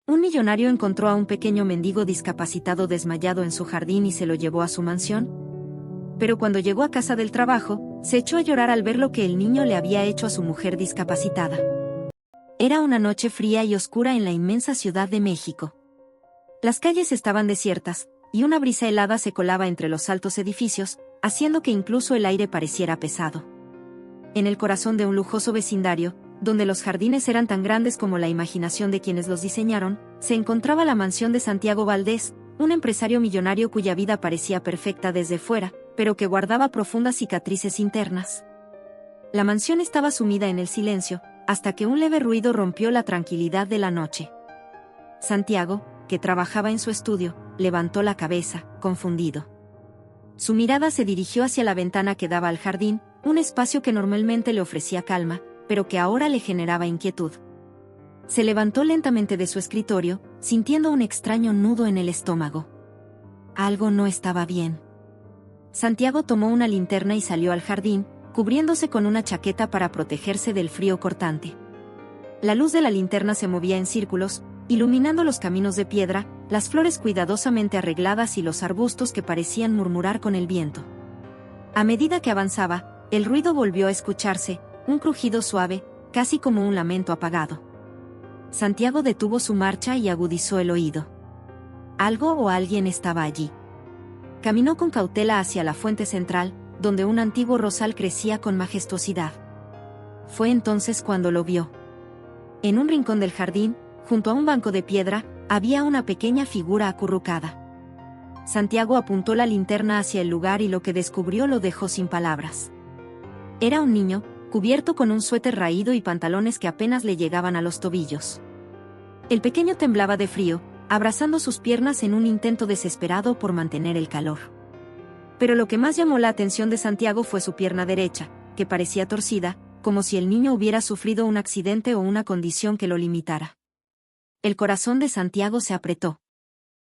Un millonario encontró a un pequeño mendigo discapacitado desmayado en su jardín y se lo llevó a su mansión. Pero cuando llegó a casa del trabajo, se echó a llorar al ver lo que el niño le había hecho a su mujer discapacitada. Era una noche fría y oscura en la inmensa Ciudad de México. Las calles estaban desiertas, y una brisa helada se colaba entre los altos edificios, haciendo que incluso el aire pareciera pesado. En el corazón de un lujoso vecindario, donde los jardines eran tan grandes como la imaginación de quienes los diseñaron, se encontraba la mansión de Santiago Valdés, un empresario millonario cuya vida parecía perfecta desde fuera, pero que guardaba profundas cicatrices internas. La mansión estaba sumida en el silencio, hasta que un leve ruido rompió la tranquilidad de la noche. Santiago, que trabajaba en su estudio, levantó la cabeza, confundido. Su mirada se dirigió hacia la ventana que daba al jardín, un espacio que normalmente le ofrecía calma, pero que ahora le generaba inquietud. Se levantó lentamente de su escritorio, sintiendo un extraño nudo en el estómago. Algo no estaba bien. Santiago tomó una linterna y salió al jardín, cubriéndose con una chaqueta para protegerse del frío cortante. La luz de la linterna se movía en círculos, iluminando los caminos de piedra, las flores cuidadosamente arregladas y los arbustos que parecían murmurar con el viento. A medida que avanzaba, el ruido volvió a escucharse, un crujido suave, casi como un lamento apagado. Santiago detuvo su marcha y agudizó el oído. Algo o alguien estaba allí. Caminó con cautela hacia la fuente central, donde un antiguo rosal crecía con majestuosidad. Fue entonces cuando lo vio. En un rincón del jardín, junto a un banco de piedra, había una pequeña figura acurrucada. Santiago apuntó la linterna hacia el lugar y lo que descubrió lo dejó sin palabras. Era un niño, cubierto con un suéter raído y pantalones que apenas le llegaban a los tobillos. El pequeño temblaba de frío, abrazando sus piernas en un intento desesperado por mantener el calor. Pero lo que más llamó la atención de Santiago fue su pierna derecha, que parecía torcida, como si el niño hubiera sufrido un accidente o una condición que lo limitara. El corazón de Santiago se apretó.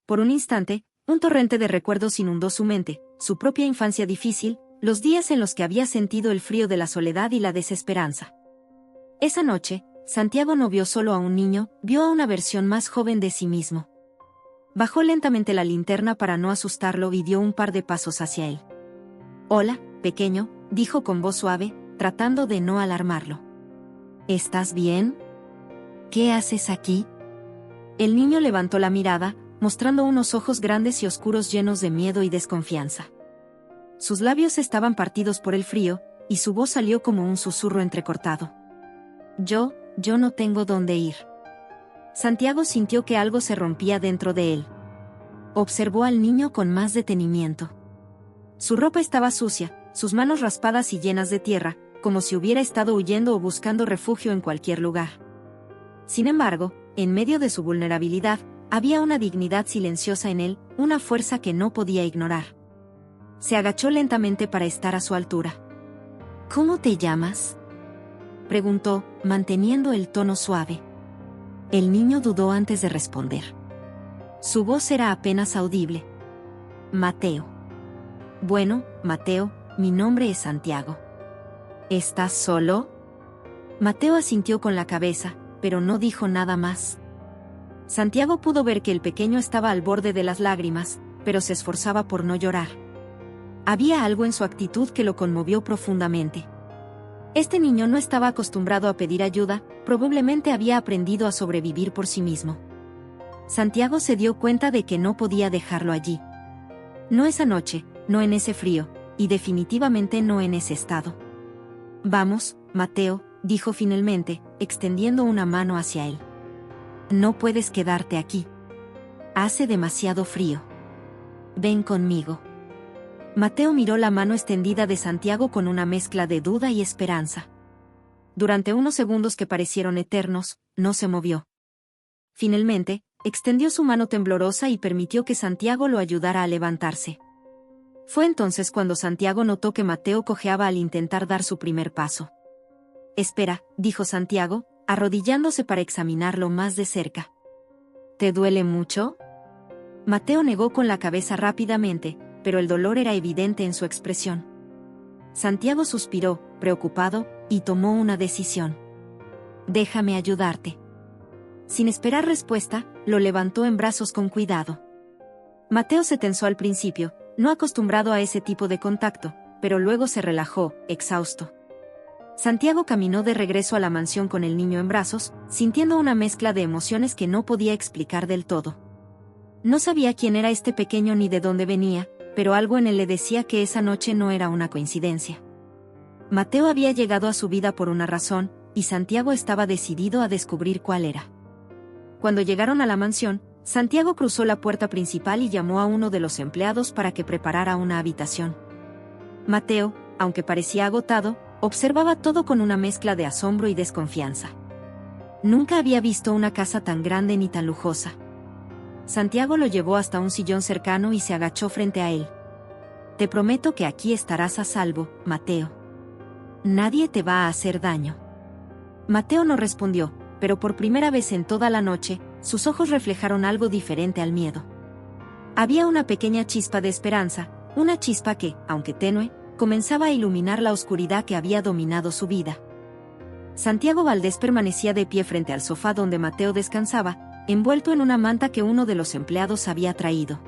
Por un instante, un torrente de recuerdos inundó su mente, su propia infancia difícil, los días en los que había sentido el frío de la soledad y la desesperanza. Esa noche, Santiago no vio solo a un niño, vio a una versión más joven de sí mismo. Bajó lentamente la linterna para no asustarlo y dio un par de pasos hacia él. «Hola, pequeño», dijo con voz suave, tratando de no alarmarlo. «¿Estás bien? ¿Qué haces aquí?» El niño levantó la mirada, mostrando unos ojos grandes y oscuros llenos de miedo y desconfianza. Sus labios estaban partidos por el frío, y su voz salió como un susurro entrecortado. Yo no tengo dónde ir». Santiago sintió que algo se rompía dentro de él. Observó al niño con más detenimiento. Su ropa estaba sucia, sus manos raspadas y llenas de tierra, como si hubiera estado huyendo o buscando refugio en cualquier lugar. Sin embargo, en medio de su vulnerabilidad, había una dignidad silenciosa en él, una fuerza que no podía ignorar. Se agachó lentamente para estar a su altura. «¿Cómo te llamas?», preguntó, manteniendo el tono suave. El niño dudó antes de responder. Su voz era apenas audible. «Mateo». «Bueno, Mateo, mi nombre es Santiago». «¿Estás solo?». Mateo asintió con la cabeza, pero no dijo nada más. Santiago pudo ver que el pequeño estaba al borde de las lágrimas, pero se esforzaba por no llorar. Había algo en su actitud que lo conmovió profundamente. Este niño no estaba acostumbrado a pedir ayuda, probablemente había aprendido a sobrevivir por sí mismo. Santiago se dio cuenta de que no podía dejarlo allí. No esa noche, no en ese frío, y definitivamente no en ese estado. «Vamos, Mateo», dijo finalmente, extendiendo una mano hacia él. «No puedes quedarte aquí. Hace demasiado frío. Ven conmigo». Mateo miró la mano extendida de Santiago con una mezcla de duda y esperanza. Durante unos segundos que parecieron eternos, no se movió. Finalmente, extendió su mano temblorosa y permitió que Santiago lo ayudara a levantarse. Fue entonces cuando Santiago notó que Mateo cojeaba al intentar dar su primer paso. «Espera», dijo Santiago, arrodillándose para examinarlo más de cerca. «¿Te duele mucho?». Mateo negó con la cabeza rápidamente, pero el dolor era evidente en su expresión. Santiago suspiró, preocupado, y tomó una decisión. «Déjame ayudarte». Sin esperar respuesta, lo levantó en brazos con cuidado. Mateo se tensó al principio, no acostumbrado a ese tipo de contacto, pero luego se relajó, exhausto. Santiago caminó de regreso a la mansión con el niño en brazos, sintiendo una mezcla de emociones que no podía explicar del todo. No sabía quién era este pequeño ni de dónde venía, pero algo en él le decía que esa noche no era una coincidencia. Mateo había llegado a su vida por una razón, y Santiago estaba decidido a descubrir cuál era. Cuando llegaron a la mansión, Santiago cruzó la puerta principal y llamó a uno de los empleados para que preparara una habitación. Mateo, aunque parecía agotado, observaba todo con una mezcla de asombro y desconfianza. Nunca había visto una casa tan grande ni tan lujosa. Santiago lo llevó hasta un sillón cercano y se agachó frente a él. «Te prometo que aquí estarás a salvo, Mateo. Nadie te va a hacer daño». Mateo no respondió, pero por primera vez en toda la noche, sus ojos reflejaron algo diferente al miedo. Había una pequeña chispa de esperanza, una chispa que, aunque tenue, comenzaba a iluminar la oscuridad que había dominado su vida. Santiago Valdés permanecía de pie frente al sofá donde Mateo descansaba, envuelto en una manta que uno de los empleados había traído.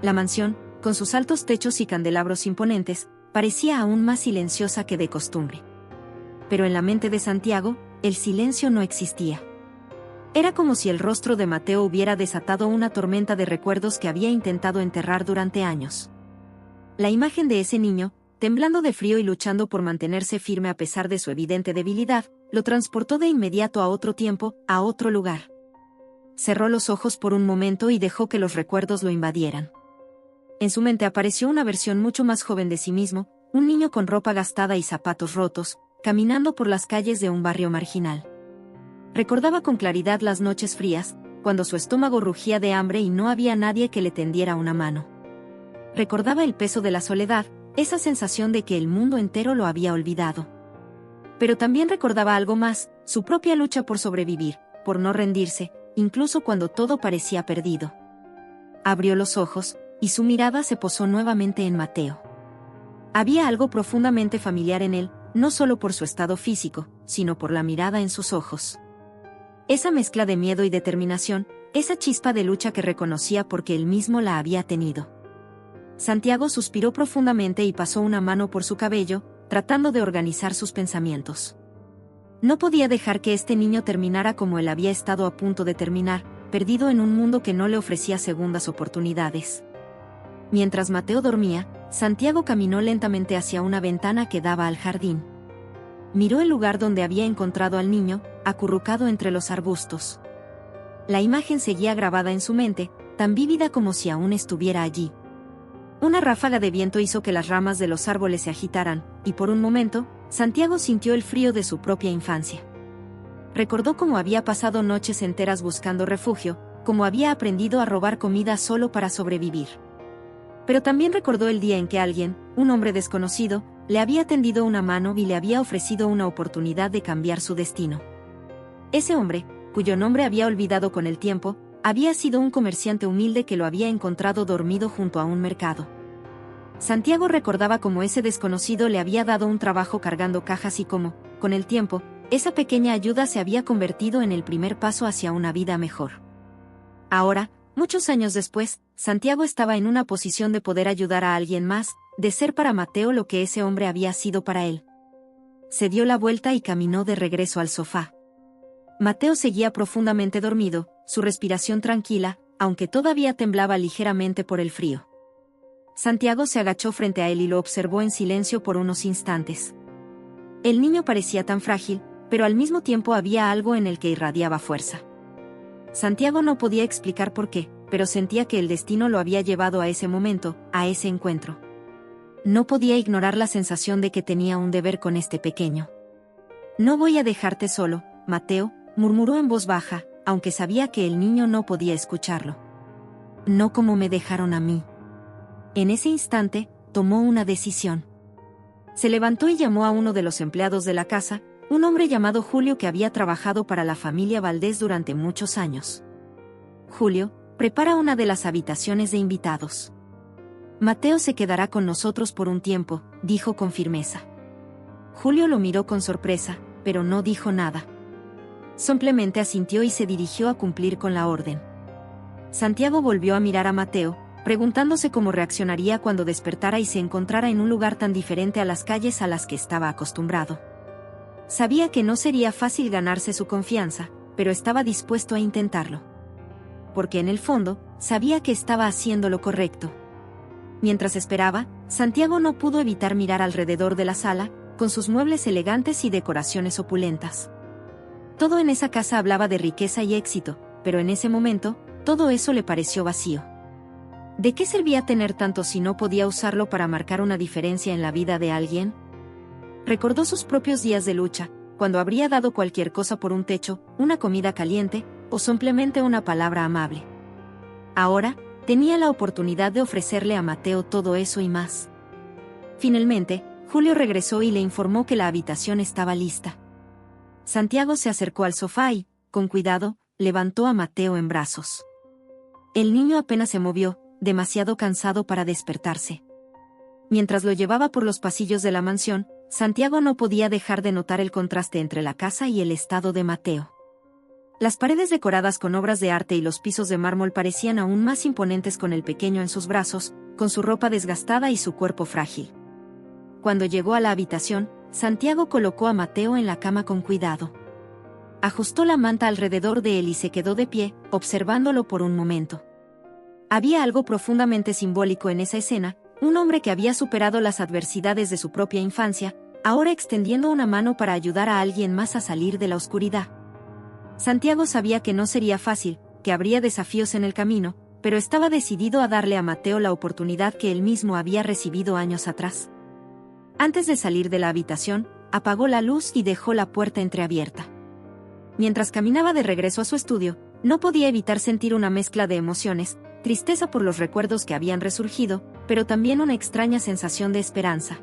La mansión, con sus altos techos y candelabros imponentes, parecía aún más silenciosa que de costumbre. Pero en la mente de Santiago, el silencio no existía. Era como si el rostro de Mateo hubiera desatado una tormenta de recuerdos que había intentado enterrar durante años. La imagen de ese niño, temblando de frío y luchando por mantenerse firme a pesar de su evidente debilidad, lo transportó de inmediato a otro tiempo, a otro lugar. Cerró los ojos por un momento y dejó que los recuerdos lo invadieran. En su mente apareció una versión mucho más joven de sí mismo, un niño con ropa gastada y zapatos rotos, caminando por las calles de un barrio marginal. Recordaba con claridad las noches frías, cuando su estómago rugía de hambre y no había nadie que le tendiera una mano. Recordaba el peso de la soledad, esa sensación de que el mundo entero lo había olvidado. Pero también recordaba algo más, su propia lucha por sobrevivir, por no rendirse, incluso cuando todo parecía perdido. Abrió los ojos, y su mirada se posó nuevamente en Mateo. Había algo profundamente familiar en él, no solo por su estado físico, sino por la mirada en sus ojos. Esa mezcla de miedo y determinación, esa chispa de lucha que reconocía porque él mismo la había tenido. Santiago suspiró profundamente y pasó una mano por su cabello, tratando de organizar sus pensamientos. No podía dejar que este niño terminara como él había estado a punto de terminar, perdido en un mundo que no le ofrecía segundas oportunidades. Mientras Mateo dormía, Santiago caminó lentamente hacia una ventana que daba al jardín. Miró el lugar donde había encontrado al niño, acurrucado entre los arbustos. La imagen seguía grabada en su mente, tan vívida como si aún estuviera allí. Una ráfaga de viento hizo que las ramas de los árboles se agitaran, y por un momento, Santiago sintió el frío de su propia infancia. Recordó cómo había pasado noches enteras buscando refugio, cómo había aprendido a robar comida solo para sobrevivir. Pero también recordó el día en que alguien, un hombre desconocido, le había tendido una mano y le había ofrecido una oportunidad de cambiar su destino. Ese hombre, cuyo nombre había olvidado con el tiempo, había sido un comerciante humilde que lo había encontrado dormido junto a un mercado. Santiago recordaba cómo ese desconocido le había dado un trabajo cargando cajas y cómo, con el tiempo, esa pequeña ayuda se había convertido en el primer paso hacia una vida mejor. Ahora, muchos años después, Santiago estaba en una posición de poder ayudar a alguien más, de ser para Mateo lo que ese hombre había sido para él. Se dio la vuelta y caminó de regreso al sofá. Mateo seguía profundamente dormido, su respiración tranquila, aunque todavía temblaba ligeramente por el frío. Santiago se agachó frente a él y lo observó en silencio por unos instantes. El niño parecía tan frágil, pero al mismo tiempo había algo en el que irradiaba fuerza. Santiago no podía explicar por qué, pero sentía que el destino lo había llevado a ese momento, a ese encuentro. No podía ignorar la sensación de que tenía un deber con este pequeño. «No voy a dejarte solo, Mateo», murmuró en voz baja, aunque sabía que el niño no podía escucharlo. «No como me dejaron a mí». En ese instante, tomó una decisión. Se levantó y llamó a uno de los empleados de la casa, un hombre llamado Julio que había trabajado para la familia Valdés durante muchos años. «Julio, prepara una de las habitaciones de invitados. Mateo se quedará con nosotros por un tiempo», dijo con firmeza. Julio lo miró con sorpresa, pero no dijo nada. simplemente asintió y se dirigió a cumplir con la orden. Santiago volvió a mirar a Mateo, preguntándose cómo reaccionaría cuando despertara y se encontrara en un lugar tan diferente a las calles a las que estaba acostumbrado. Sabía que no sería fácil ganarse su confianza, pero estaba dispuesto a intentarlo. Porque en el fondo, sabía que estaba haciendo lo correcto. Mientras esperaba, Santiago no pudo evitar mirar alrededor de la sala, con sus muebles elegantes y decoraciones opulentas. Todo en esa casa hablaba de riqueza y éxito, pero en ese momento, todo eso le pareció vacío. ¿De qué servía tener tanto si no podía usarlo para marcar una diferencia en la vida de alguien? Recordó sus propios días de lucha, cuando habría dado cualquier cosa por un techo, una comida caliente, o simplemente una palabra amable. Ahora, tenía la oportunidad de ofrecerle a Mateo todo eso y más. Finalmente, Julio regresó y le informó que la habitación estaba lista. Santiago se acercó al sofá y, con cuidado, levantó a Mateo en brazos. El niño apenas se movió, demasiado cansado para despertarse. Mientras lo llevaba por los pasillos de la mansión, Santiago no podía dejar de notar el contraste entre la casa y el estado de Mateo. Las paredes decoradas con obras de arte y los pisos de mármol parecían aún más imponentes con el pequeño en sus brazos, con su ropa desgastada y su cuerpo frágil. Cuando llegó a la habitación, Santiago colocó a Mateo en la cama con cuidado. Ajustó la manta alrededor de él y se quedó de pie, observándolo por un momento. Había algo profundamente simbólico en esa escena, un hombre que había superado las adversidades de su propia infancia, ahora extendiendo una mano para ayudar a alguien más a salir de la oscuridad. Santiago sabía que no sería fácil, que habría desafíos en el camino, pero estaba decidido a darle a Mateo la oportunidad que él mismo había recibido años atrás. Antes de salir de la habitación, apagó la luz y dejó la puerta entreabierta. Mientras caminaba de regreso a su estudio, no podía evitar sentir una mezcla de emociones, tristeza por los recuerdos que habían resurgido, pero también una extraña sensación de esperanza.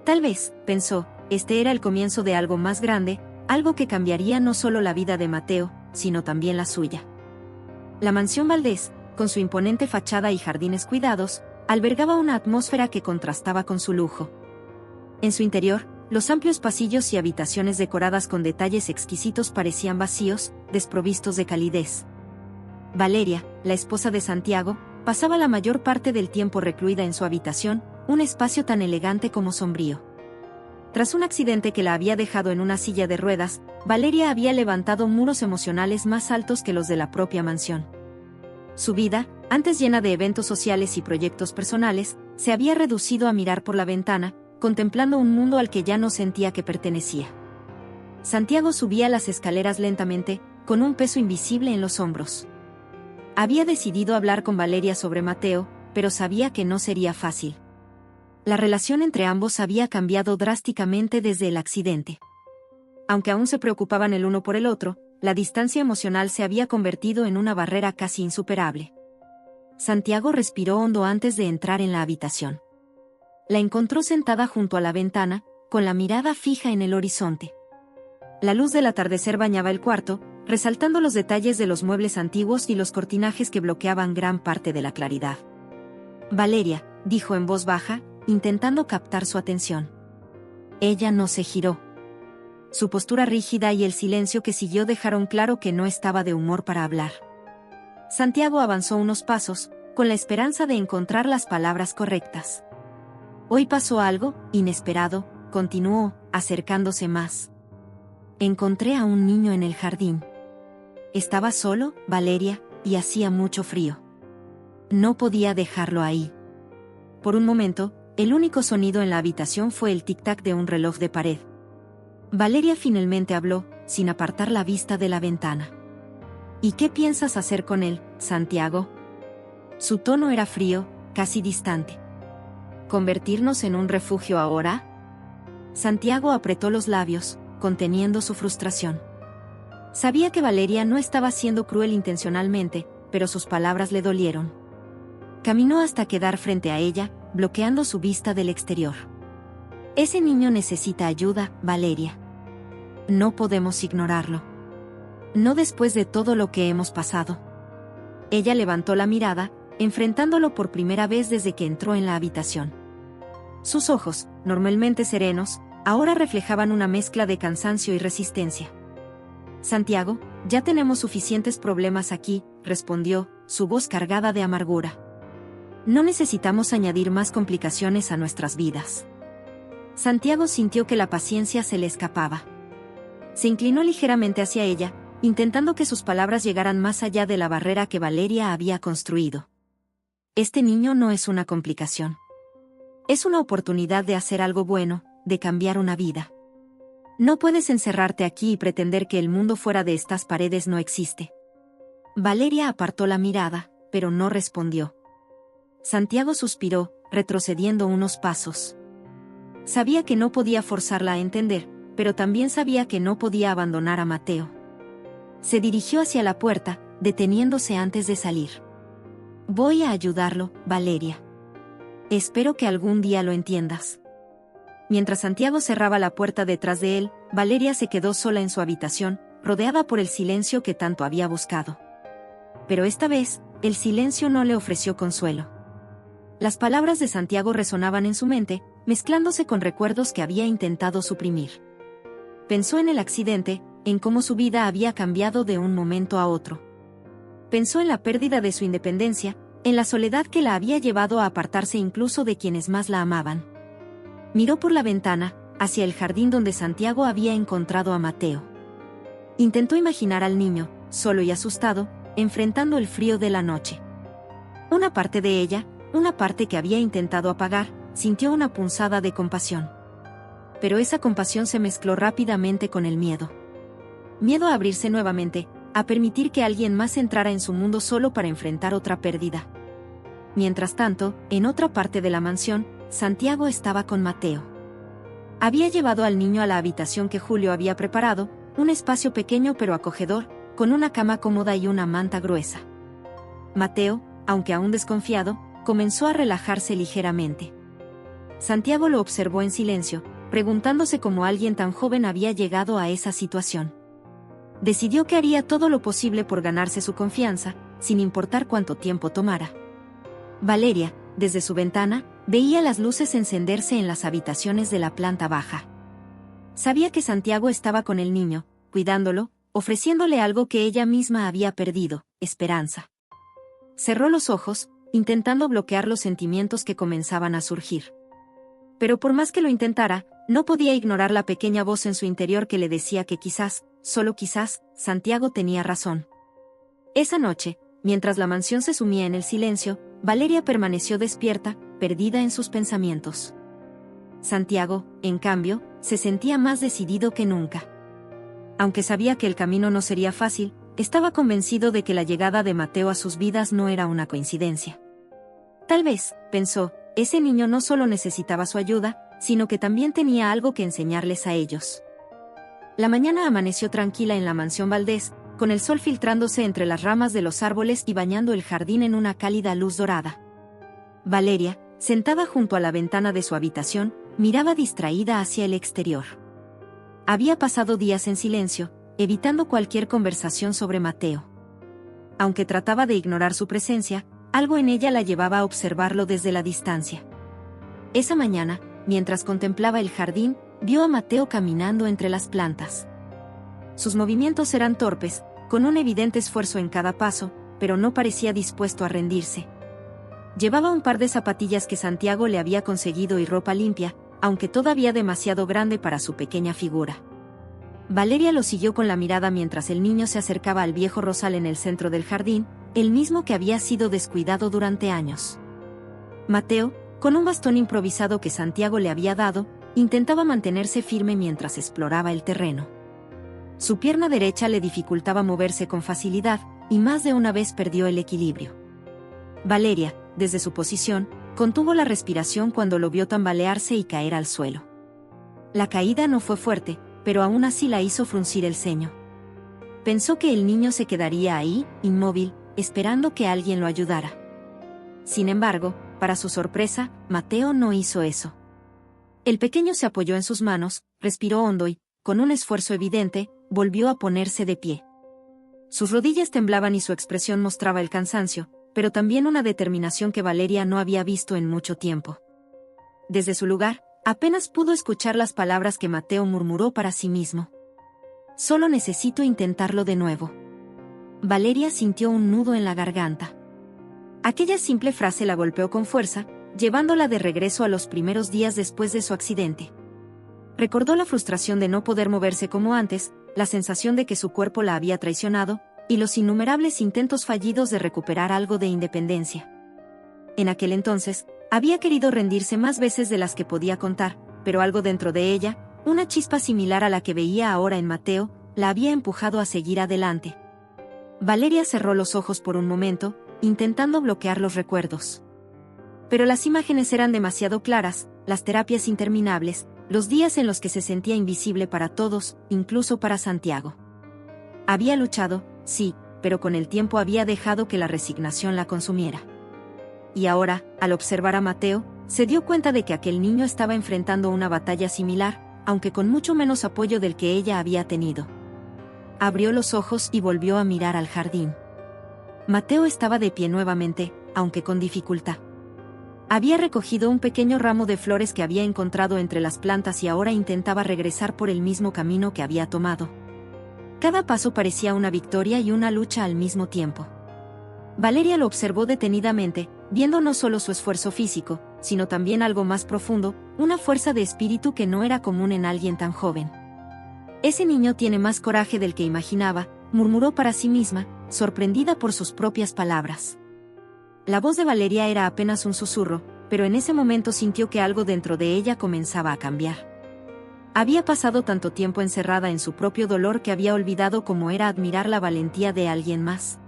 Tal vez, pensó, este era el comienzo de algo más grande, algo que cambiaría no solo la vida de Mateo, sino también la suya. La mansión Valdés, con su imponente fachada y jardines cuidados, albergaba una atmósfera que contrastaba con su lujo. En su interior, los amplios pasillos y habitaciones decoradas con detalles exquisitos parecían vacíos, desprovistos de calidez. Valeria, la esposa de Santiago, pasaba la mayor parte del tiempo recluida en su habitación, un espacio tan elegante como sombrío. Tras un accidente que la había dejado en una silla de ruedas, Valeria había levantado muros emocionales más altos que los de la propia mansión. Su vida, antes llena de eventos sociales y proyectos personales, se había reducido a mirar por la ventana, contemplando un mundo al que ya no sentía que pertenecía. Santiago subía las escaleras lentamente, con un peso invisible en los hombros. Había decidido hablar con Valeria sobre Mateo, pero sabía que no sería fácil. La relación entre ambos había cambiado drásticamente desde el accidente. Aunque aún se preocupaban el uno por el otro, la distancia emocional se había convertido en una barrera casi insuperable. Santiago respiró hondo antes de entrar en la habitación. La encontró sentada junto a la ventana, con la mirada fija en el horizonte. La luz del atardecer bañaba el cuarto, resaltando los detalles de los muebles antiguos y los cortinajes que bloqueaban gran parte de la claridad. Valeria, dijo en voz baja, intentando captar su atención. Ella no se giró. Su postura rígida y el silencio que siguió dejaron claro que no estaba de humor para hablar. Santiago avanzó unos pasos, con la esperanza de encontrar las palabras correctas. Hoy pasó algo inesperado, continuó, acercándose más. Encontré a un niño en el jardín. Estaba solo, Valeria, y hacía mucho frío. No podía dejarlo ahí. Por un momento, el único sonido en la habitación fue el tic-tac de un reloj de pared. Valeria finalmente habló, sin apartar la vista de la ventana. ¿Y qué piensas hacer con él, Santiago? Su tono era frío, casi distante. ¿Convertirnos en un refugio ahora? Santiago apretó los labios, conteniendo su frustración. Sabía que Valeria no estaba siendo cruel intencionalmente, pero sus palabras le dolieron. Caminó hasta quedar frente a ella, bloqueando su vista del exterior. Ese niño necesita ayuda, Valeria. No podemos ignorarlo. No después de todo lo que hemos pasado. Ella levantó la mirada, enfrentándolo por primera vez desde que entró en la habitación. Sus ojos, normalmente serenos, ahora reflejaban una mezcla de cansancio y resistencia. Santiago, ya tenemos suficientes problemas aquí, respondió, su voz cargada de amargura. No necesitamos añadir más complicaciones a nuestras vidas. Santiago sintió que la paciencia se le escapaba. Se inclinó ligeramente hacia ella, intentando que sus palabras llegaran más allá de la barrera que Valeria había construido. Este niño no es una complicación. Es una oportunidad de hacer algo bueno, de cambiar una vida. No puedes encerrarte aquí y pretender que el mundo fuera de estas paredes no existe. Valeria apartó la mirada, pero no respondió. Santiago suspiró, retrocediendo unos pasos. Sabía que no podía forzarla a entender, pero también sabía que no podía abandonar a Mateo. Se dirigió hacia la puerta, deteniéndose antes de salir. Voy a ayudarlo, Valeria. Espero que algún día lo entiendas. Mientras Santiago cerraba la puerta detrás de él, Valeria se quedó sola en su habitación, rodeada por el silencio que tanto había buscado. Pero esta vez, el silencio no le ofreció consuelo. Las palabras de Santiago resonaban en su mente, mezclándose con recuerdos que había intentado suprimir. Pensó en el accidente, en cómo su vida había cambiado de un momento a otro. Pensó en la pérdida de su independencia, en la soledad que la había llevado a apartarse incluso de quienes más la amaban. Miró por la ventana, hacia el jardín donde Santiago había encontrado a Mateo. Intentó imaginar al niño, solo y asustado, enfrentando el frío de la noche. Una parte de ella, una parte que había intentado apagar, sintió una punzada de compasión. Pero esa compasión se mezcló rápidamente con el miedo. Miedo a abrirse nuevamente, a permitir que alguien más entrara en su mundo solo para enfrentar otra pérdida. Mientras tanto, en otra parte de la mansión, Santiago estaba con Mateo. Había llevado al niño a la habitación que Julio había preparado, un espacio pequeño pero acogedor, con una cama cómoda y una manta gruesa. Mateo, aunque aún desconfiado, comenzó a relajarse ligeramente. Santiago lo observó en silencio, preguntándose cómo alguien tan joven había llegado a esa situación. Decidió que haría todo lo posible por ganarse su confianza, sin importar cuánto tiempo tomara. Valeria, desde su ventana, veía las luces encenderse en las habitaciones de la planta baja. Sabía que Santiago estaba con el niño, cuidándolo, ofreciéndole algo que ella misma había perdido, esperanza. Cerró los ojos, intentando bloquear los sentimientos que comenzaban a surgir. Pero por más que lo intentara, no podía ignorar la pequeña voz en su interior que le decía que quizás, solo quizás, Santiago tenía razón. Esa noche, mientras la mansión se sumía en el silencio, Valeria permaneció despierta, perdida en sus pensamientos. Santiago, en cambio, se sentía más decidido que nunca. Aunque sabía que el camino no sería fácil, estaba convencido de que la llegada de Mateo a sus vidas no era una coincidencia. Tal vez, pensó, ese niño no solo necesitaba su ayuda, sino que también tenía algo que enseñarles a ellos. La mañana amaneció tranquila en la mansión Valdés, con el sol filtrándose entre las ramas de los árboles y bañando el jardín en una cálida luz dorada. Valeria, sentada junto a la ventana de su habitación, miraba distraída hacia el exterior. Había pasado días en silencio, evitando cualquier conversación sobre Mateo. Aunque trataba de ignorar su presencia, algo en ella la llevaba a observarlo desde la distancia. Esa mañana, mientras contemplaba el jardín, vio a Mateo caminando entre las plantas. Sus movimientos eran torpes, con un evidente esfuerzo en cada paso, pero no parecía dispuesto a rendirse. Llevaba un par de zapatillas que Santiago le había conseguido y ropa limpia, aunque todavía demasiado grande para su pequeña figura. Valeria lo siguió con la mirada mientras el niño se acercaba al viejo rosal en el centro del jardín, el mismo que había sido descuidado durante años. Mateo, con un bastón improvisado que Santiago le había dado, intentaba mantenerse firme mientras exploraba el terreno. Su pierna derecha le dificultaba moverse con facilidad, y más de una vez perdió el equilibrio. Valeria, desde su posición, contuvo la respiración cuando lo vio tambalearse y caer al suelo. La caída no fue fuerte, pero aún así la hizo fruncir el ceño. Pensó que el niño se quedaría ahí, inmóvil, esperando que alguien lo ayudara. Sin embargo, para su sorpresa, Mateo no hizo eso. El pequeño se apoyó en sus manos, respiró hondo y, con un esfuerzo evidente, volvió a ponerse de pie. Sus rodillas temblaban y su expresión mostraba el cansancio, pero también una determinación que Valeria no había visto en mucho tiempo. Desde su lugar, apenas pudo escuchar las palabras que Mateo murmuró para sí mismo. Solo necesito intentarlo de nuevo. Valeria sintió un nudo en la garganta. Aquella simple frase la golpeó con fuerza, llevándola de regreso a los primeros días después de su accidente. Recordó la frustración de no poder moverse como antes, la sensación de que su cuerpo la había traicionado, y los innumerables intentos fallidos de recuperar algo de independencia. En aquel entonces, había querido rendirse más veces de las que podía contar, pero algo dentro de ella, una chispa similar a la que veía ahora en Mateo, la había empujado a seguir adelante. Valeria cerró los ojos por un momento, intentando bloquear los recuerdos. Pero las imágenes eran demasiado claras, las terapias interminables, los días en los que se sentía invisible para todos, incluso para Santiago. Había luchado, sí, pero con el tiempo había dejado que la resignación la consumiera. Y ahora, al observar a Mateo, se dio cuenta de que aquel niño estaba enfrentando una batalla similar, aunque con mucho menos apoyo del que ella había tenido. Abrió los ojos y volvió a mirar al jardín. Mateo estaba de pie nuevamente, aunque con dificultad. Había recogido un pequeño ramo de flores que había encontrado entre las plantas y ahora intentaba regresar por el mismo camino que había tomado. Cada paso parecía una victoria y una lucha al mismo tiempo. Valeria lo observó detenidamente, viendo no solo su esfuerzo físico, sino también algo más profundo, una fuerza de espíritu que no era común en alguien tan joven. Ese niño tiene más coraje del que imaginaba, murmuró para sí misma, sorprendida por sus propias palabras. La voz de Valeria era apenas un susurro, pero en ese momento sintió que algo dentro de ella comenzaba a cambiar. Había pasado tanto tiempo encerrada en su propio dolor que había olvidado cómo era admirar la valentía de alguien más.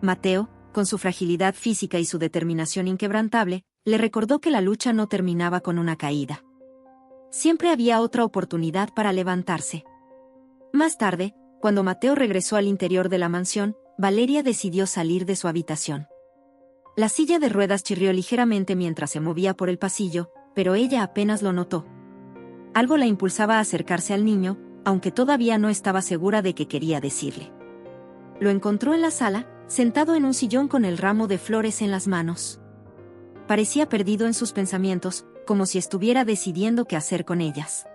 Mateo, con su fragilidad física y su determinación inquebrantable, le recordó que la lucha no terminaba con una caída. Siempre había otra oportunidad para levantarse. Más tarde, cuando Mateo regresó al interior de la mansión, Valeria decidió salir de su habitación. La silla de ruedas chirrió ligeramente mientras se movía por el pasillo, pero ella apenas lo notó. Algo la impulsaba a acercarse al niño, aunque todavía no estaba segura de qué quería decirle. Lo encontró en la sala, sentado en un sillón con el ramo de flores en las manos. Parecía perdido en sus pensamientos, como si estuviera decidiendo qué hacer con ellas.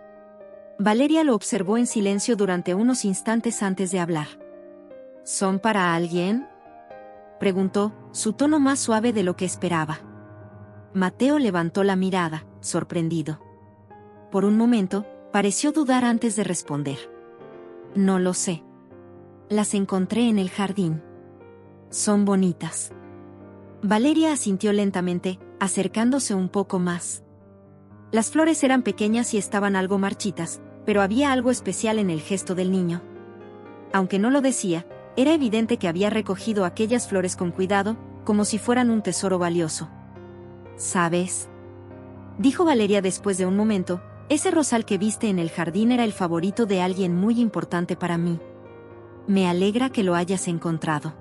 Valeria lo observó en silencio durante unos instantes antes de hablar. ¿Son para alguien?, preguntó, su tono más suave de lo que esperaba. Mateo levantó la mirada, sorprendido. Por un momento, pareció dudar antes de responder. No lo sé. Las encontré en el jardín. Son bonitas. Valeria asintió lentamente, acercándose un poco más. Las flores eran pequeñas y estaban algo marchitas, pero había algo especial en el gesto del niño. Aunque no lo decía, era evidente que había recogido aquellas flores con cuidado, como si fueran un tesoro valioso. ¿Sabes?, dijo Valeria después de un momento, ese rosal que viste en el jardín era el favorito de alguien muy importante para mí. Me alegra que lo hayas encontrado.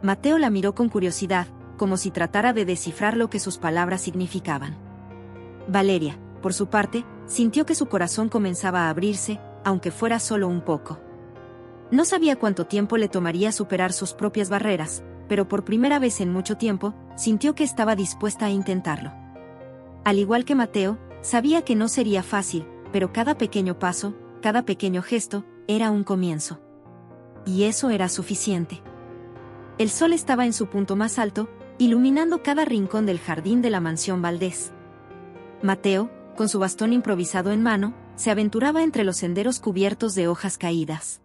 Mateo la miró con curiosidad, como si tratara de descifrar lo que sus palabras significaban. Valeria, por su parte, sintió que su corazón comenzaba a abrirse, aunque fuera solo un poco. No sabía cuánto tiempo le tomaría superar sus propias barreras, pero por primera vez en mucho tiempo, sintió que estaba dispuesta a intentarlo. Al igual que Mateo, sabía que no sería fácil, pero cada pequeño paso, cada pequeño gesto, era un comienzo. Y eso era suficiente. El sol estaba en su punto más alto, iluminando cada rincón del jardín de la mansión Valdés. Mateo, con su bastón improvisado en mano, se aventuraba entre los senderos cubiertos de hojas caídas.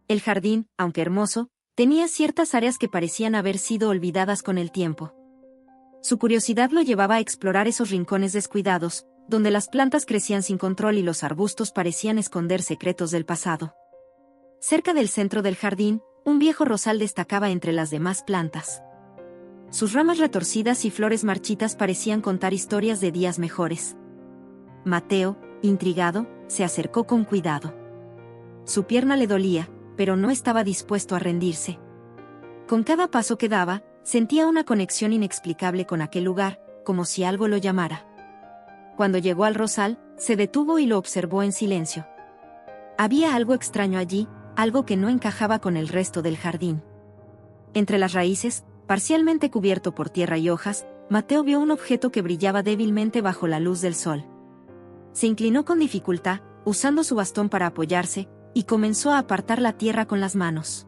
El jardín, aunque hermoso, tenía ciertas áreas que parecían haber sido olvidadas con el tiempo. Su curiosidad lo llevaba a explorar esos rincones descuidados, donde las plantas crecían sin control y los arbustos parecían esconder secretos del pasado. Cerca del centro del jardín, un viejo rosal destacaba entre las demás plantas. Sus ramas retorcidas y flores marchitas parecían contar historias de días mejores. Mateo, intrigado, se acercó con cuidado. Su pierna le dolía, pero no estaba dispuesto a rendirse. Con cada paso que daba, sentía una conexión inexplicable con aquel lugar, como si algo lo llamara. Cuando llegó al rosal, se detuvo y lo observó en silencio. Había algo extraño allí, algo que no encajaba con el resto del jardín. Entre las raíces, parcialmente cubierto por tierra y hojas, Mateo vio un objeto que brillaba débilmente bajo la luz del sol. Se inclinó con dificultad, usando su bastón para apoyarse, y comenzó a apartar la tierra con las manos.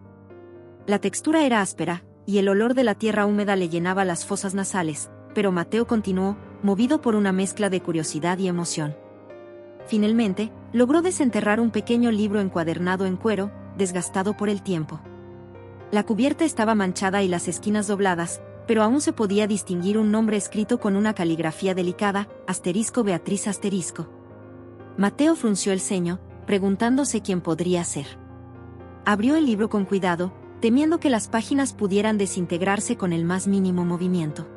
La textura era áspera, y el olor de la tierra húmeda le llenaba las fosas nasales, pero Mateo continuó, movido por una mezcla de curiosidad y emoción. Finalmente, logró desenterrar un pequeño libro encuadernado en cuero, desgastado por el tiempo. La cubierta estaba manchada y las esquinas dobladas, pero aún se podía distinguir un nombre escrito con una caligrafía delicada, *Beatriz*. Mateo frunció el ceño, preguntándose quién podría ser. Abrió el libro con cuidado, temiendo que las páginas pudieran desintegrarse con el más mínimo movimiento.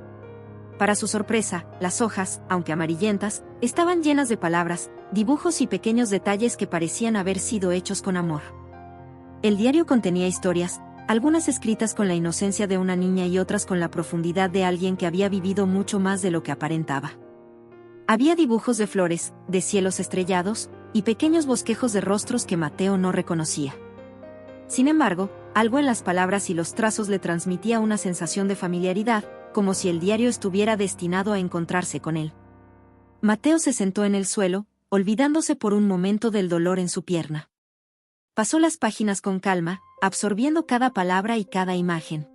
Para su sorpresa, las hojas, aunque amarillentas, estaban llenas de palabras, dibujos y pequeños detalles que parecían haber sido hechos con amor. El diario contenía historias, algunas escritas con la inocencia de una niña y otras con la profundidad de alguien que había vivido mucho más de lo que aparentaba. Había dibujos de flores, de cielos estrellados, y pequeños bosquejos de rostros que Mateo no reconocía. Sin embargo, algo en las palabras y los trazos le transmitía una sensación de familiaridad, como si el diario estuviera destinado a encontrarse con él. Mateo se sentó en el suelo, olvidándose por un momento del dolor en su pierna. Pasó las páginas con calma, absorbiendo cada palabra y cada imagen.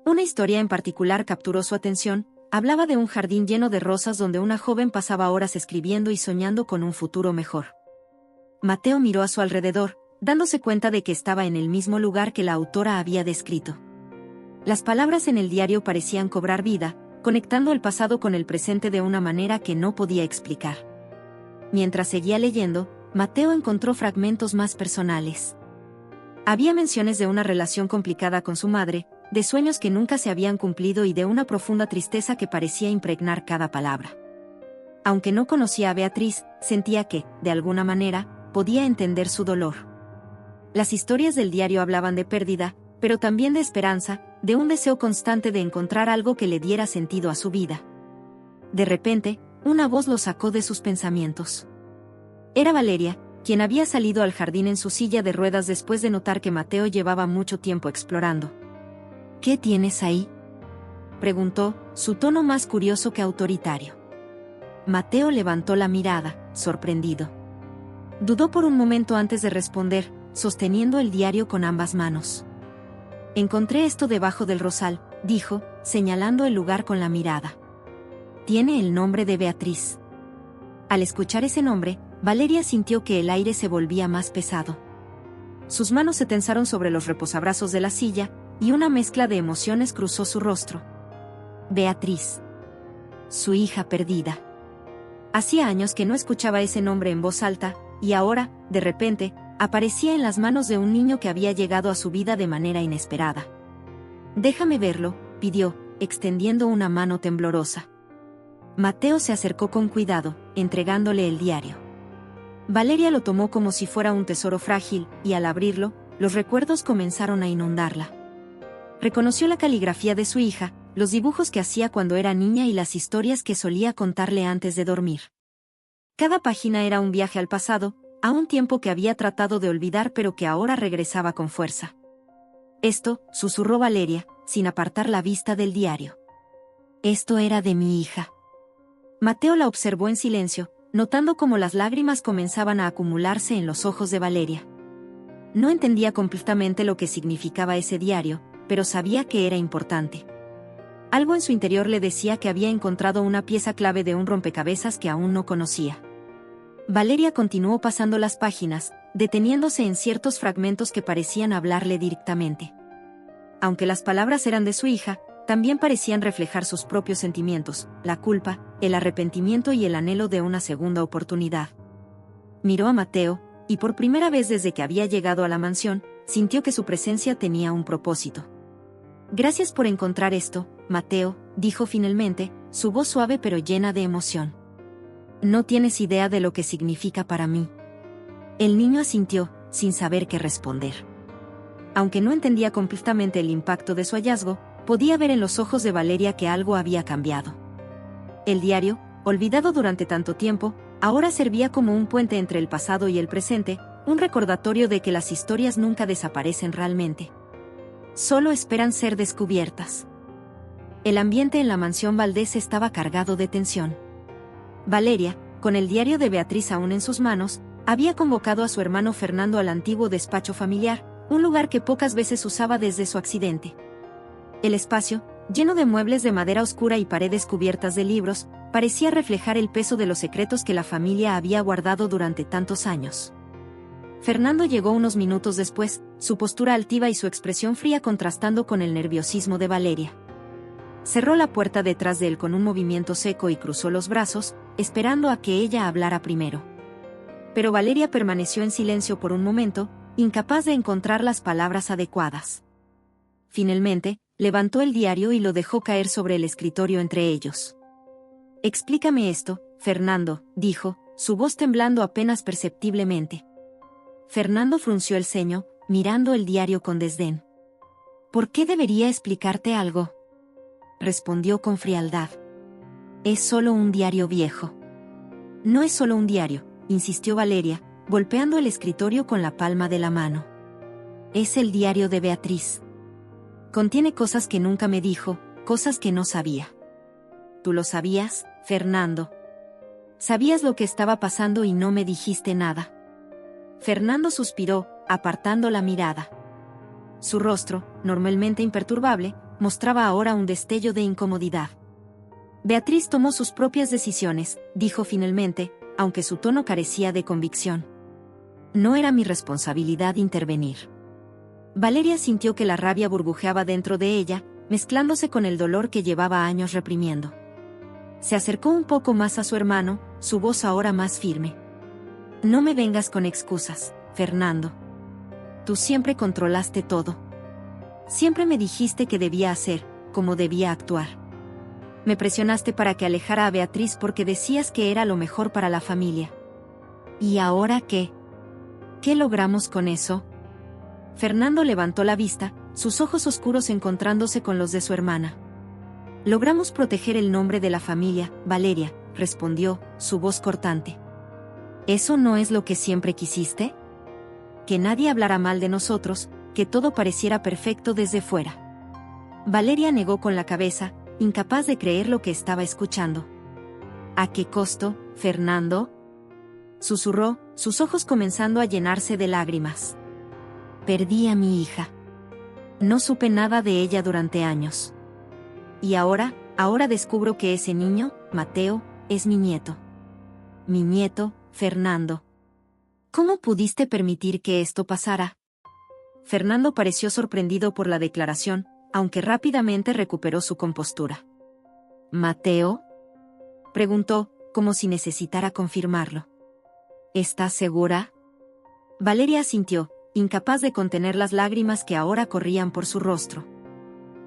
Una historia en particular capturó su atención, hablaba de un jardín lleno de rosas donde una joven pasaba horas escribiendo y soñando con un futuro mejor. Mateo miró a su alrededor, dándose cuenta de que estaba en el mismo lugar que la autora había descrito. Las palabras en el diario parecían cobrar vida, conectando el pasado con el presente de una manera que no podía explicar. Mientras seguía leyendo, Mateo encontró fragmentos más personales. Había menciones de una relación complicada con su madre, de sueños que nunca se habían cumplido y de una profunda tristeza que parecía impregnar cada palabra. Aunque no conocía a Beatriz, sentía que, de alguna manera, podía entender su dolor. Las historias del diario hablaban de pérdida, pero también de esperanza, de un deseo constante de encontrar algo que le diera sentido a su vida. De repente, una voz lo sacó de sus pensamientos. Era Valeria, quien había salido al jardín en su silla de ruedas después de notar que Mateo llevaba mucho tiempo explorando. ¿Qué tienes ahí?, preguntó, su tono más curioso que autoritario. Mateo levantó la mirada, sorprendido. Dudó por un momento antes de responder, sosteniendo el diario con ambas manos. Encontré esto debajo del rosal, dijo, señalando el lugar con la mirada. Tiene el nombre de Beatriz. Al escuchar ese nombre, Valeria sintió que el aire se volvía más pesado. Sus manos se tensaron sobre los reposabrazos de la silla, y una mezcla de emociones cruzó su rostro. Beatriz. Su hija perdida. Hacía años que no escuchaba ese nombre en voz alta, y ahora, de repente, aparecía en las manos de un niño que había llegado a su vida de manera inesperada. Déjame verlo, pidió, extendiendo una mano temblorosa. Mateo se acercó con cuidado, entregándole el diario. Valeria lo tomó como si fuera un tesoro frágil, y al abrirlo, los recuerdos comenzaron a inundarla. Reconoció la caligrafía de su hija, los dibujos que hacía cuando era niña y las historias que solía contarle antes de dormir. Cada página era un viaje al pasado, a un tiempo que había tratado de olvidar pero que ahora regresaba con fuerza. Esto, susurró Valeria, sin apartar la vista del diario. Esto era de mi hija. Mateo la observó en silencio, notando cómo las lágrimas comenzaban a acumularse en los ojos de Valeria. No entendía completamente lo que significaba ese diario, pero sabía que era importante. Algo en su interior le decía que había encontrado una pieza clave de un rompecabezas que aún no conocía. Valeria continuó pasando las páginas, deteniéndose en ciertos fragmentos que parecían hablarle directamente. Aunque las palabras eran de su hija, también parecían reflejar sus propios sentimientos, la culpa, el arrepentimiento y el anhelo de una segunda oportunidad. Miró a Mateo, y por primera vez desde que había llegado a la mansión, sintió que su presencia tenía un propósito. Gracias por encontrar esto, Mateo, dijo finalmente, su voz suave pero llena de emoción. No tienes idea de lo que significa para mí. El niño asintió, sin saber qué responder. Aunque no entendía completamente el impacto de su hallazgo, podía ver en los ojos de Valeria que algo había cambiado. El diario, olvidado durante tanto tiempo, ahora servía como un puente entre el pasado y el presente, un recordatorio de que las historias nunca desaparecen realmente. Solo esperan ser descubiertas. El ambiente en la mansión Valdés estaba cargado de tensión. Valeria, con el diario de Beatriz aún en sus manos, Había convocado a su hermano Fernando al antiguo despacho familiar, un lugar que pocas veces usaba desde su accidente. El espacio, lleno de muebles de madera oscura y paredes cubiertas de libros, parecía reflejar el peso de los secretos que la familia había guardado durante tantos años. Fernando llegó unos minutos después, su postura altiva y su expresión fría contrastando con el nerviosismo de Valeria. Cerró la puerta detrás de él con un movimiento seco y cruzó los brazos, esperando a que ella hablara primero. Pero Valeria permaneció en silencio por un momento, incapaz de encontrar las palabras adecuadas. Finalmente, levantó el diario y lo dejó caer sobre el escritorio entre ellos. «Explícame esto, Fernando», dijo, su voz temblando apenas perceptiblemente. Fernando frunció el ceño, mirando el diario con desdén. «¿Por qué debería explicarte algo?», respondió con frialdad. «Es solo un diario viejo». «No es solo un diario», insistió Valeria, golpeando el escritorio con la palma de la mano. «Es el diario de Beatriz. Contiene cosas que nunca me dijo, cosas que no sabía». «¿Tú lo sabías, Fernando? Sabías lo que estaba pasando y no me dijiste nada». Fernando suspiró, apartando la mirada. Su rostro, normalmente imperturbable, mostraba ahora un destello de incomodidad. «Beatriz tomó sus propias decisiones», dijo finalmente, aunque su tono carecía de convicción. «No era mi responsabilidad intervenir». Valeria sintió que la rabia burbujeaba dentro de ella, mezclándose con el dolor que llevaba años reprimiendo. Se acercó un poco más a su hermano, su voz ahora más firme. «No me vengas con excusas, Fernando. Tú siempre controlaste todo. Siempre me dijiste qué debía hacer, cómo debía actuar. Me presionaste para que alejara a Beatriz porque decías que era lo mejor para la familia. ¿Y ahora qué? ¿Qué logramos con eso?». Fernando levantó la vista, sus ojos oscuros encontrándose con los de su hermana. «Logramos proteger el nombre de la familia, Valeria», respondió, su voz cortante. «¿Eso no es lo que siempre quisiste? Que nadie hablara mal de nosotros, que todo pareciera perfecto desde fuera». Valeria negó con la cabeza, incapaz de creer lo que estaba escuchando. «¿A qué costo, Fernando?», susurró, sus ojos comenzando a llenarse de lágrimas. «Perdí a mi hija. No supe nada de ella durante años. Y ahora descubro que ese niño, Mateo, es mi nieto. Mi nieto, Fernando. ¿Cómo pudiste permitir que esto pasara?». Fernando pareció sorprendido por la declaración, aunque rápidamente recuperó su compostura. «¿Mateo?», preguntó, como si necesitara confirmarlo. «¿Estás segura?». Valeria asintió, incapaz de contener las lágrimas que ahora corrían por su rostro.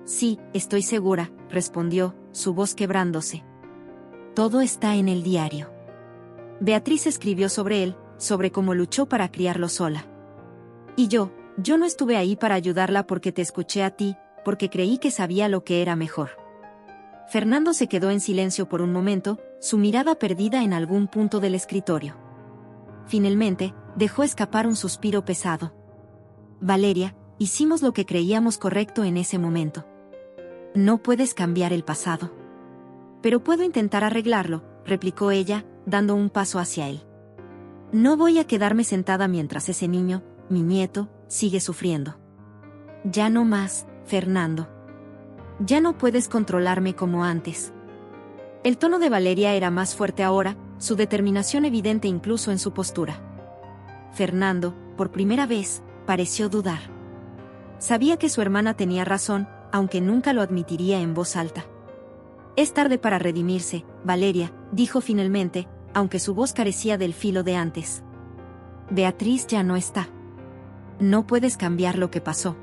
«Sí, estoy segura», respondió, su voz quebrándose. «Todo está en el diario. Beatriz escribió sobre él, sobre cómo luchó para criarlo sola. Y yo no estuve ahí para ayudarla porque te escuché a ti, porque creí que sabía lo que era mejor». Fernando se quedó en silencio por un momento, su mirada perdida en algún punto del escritorio. Finalmente, dejó escapar un suspiro pesado. «Valeria, hicimos lo que creíamos correcto en ese momento. No puedes cambiar el pasado». «Pero puedo intentar arreglarlo», replicó ella, dando un paso hacia él. «No voy a quedarme sentada mientras ese niño, mi nieto, sigue sufriendo. Ya no más, Fernando. Ya no puedes controlarme como antes». El tono de Valeria era más fuerte ahora, su determinación evidente incluso en su postura. Fernando, por primera vez, pareció dudar. Sabía que su hermana tenía razón, aunque nunca lo admitiría en voz alta. «Es tarde para redimirse, Valeria», dijo finalmente, aunque su voz carecía del filo de antes. «Beatriz ya no está. No puedes cambiar lo que pasó».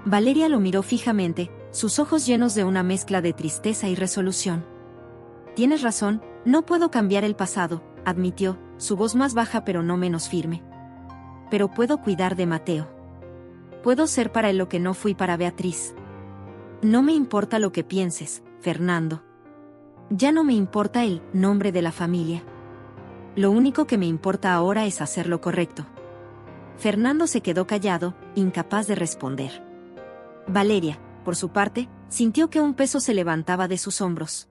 Valeria lo miró fijamente, sus ojos llenos de una mezcla de tristeza y resolución. «Tienes razón, no puedo cambiar el pasado», admitió, su voz más baja pero no menos firme. «Pero puedo cuidar de Mateo. Puedo ser para él lo que no fui para Beatriz. No me importa lo que pienses, Fernando. Ya no me importa el nombre de la familia. Lo único que me importa ahora es hacer lo correcto». Fernando se quedó callado, incapaz de responder. Valeria, por su parte, sintió que un peso se levantaba de sus hombros.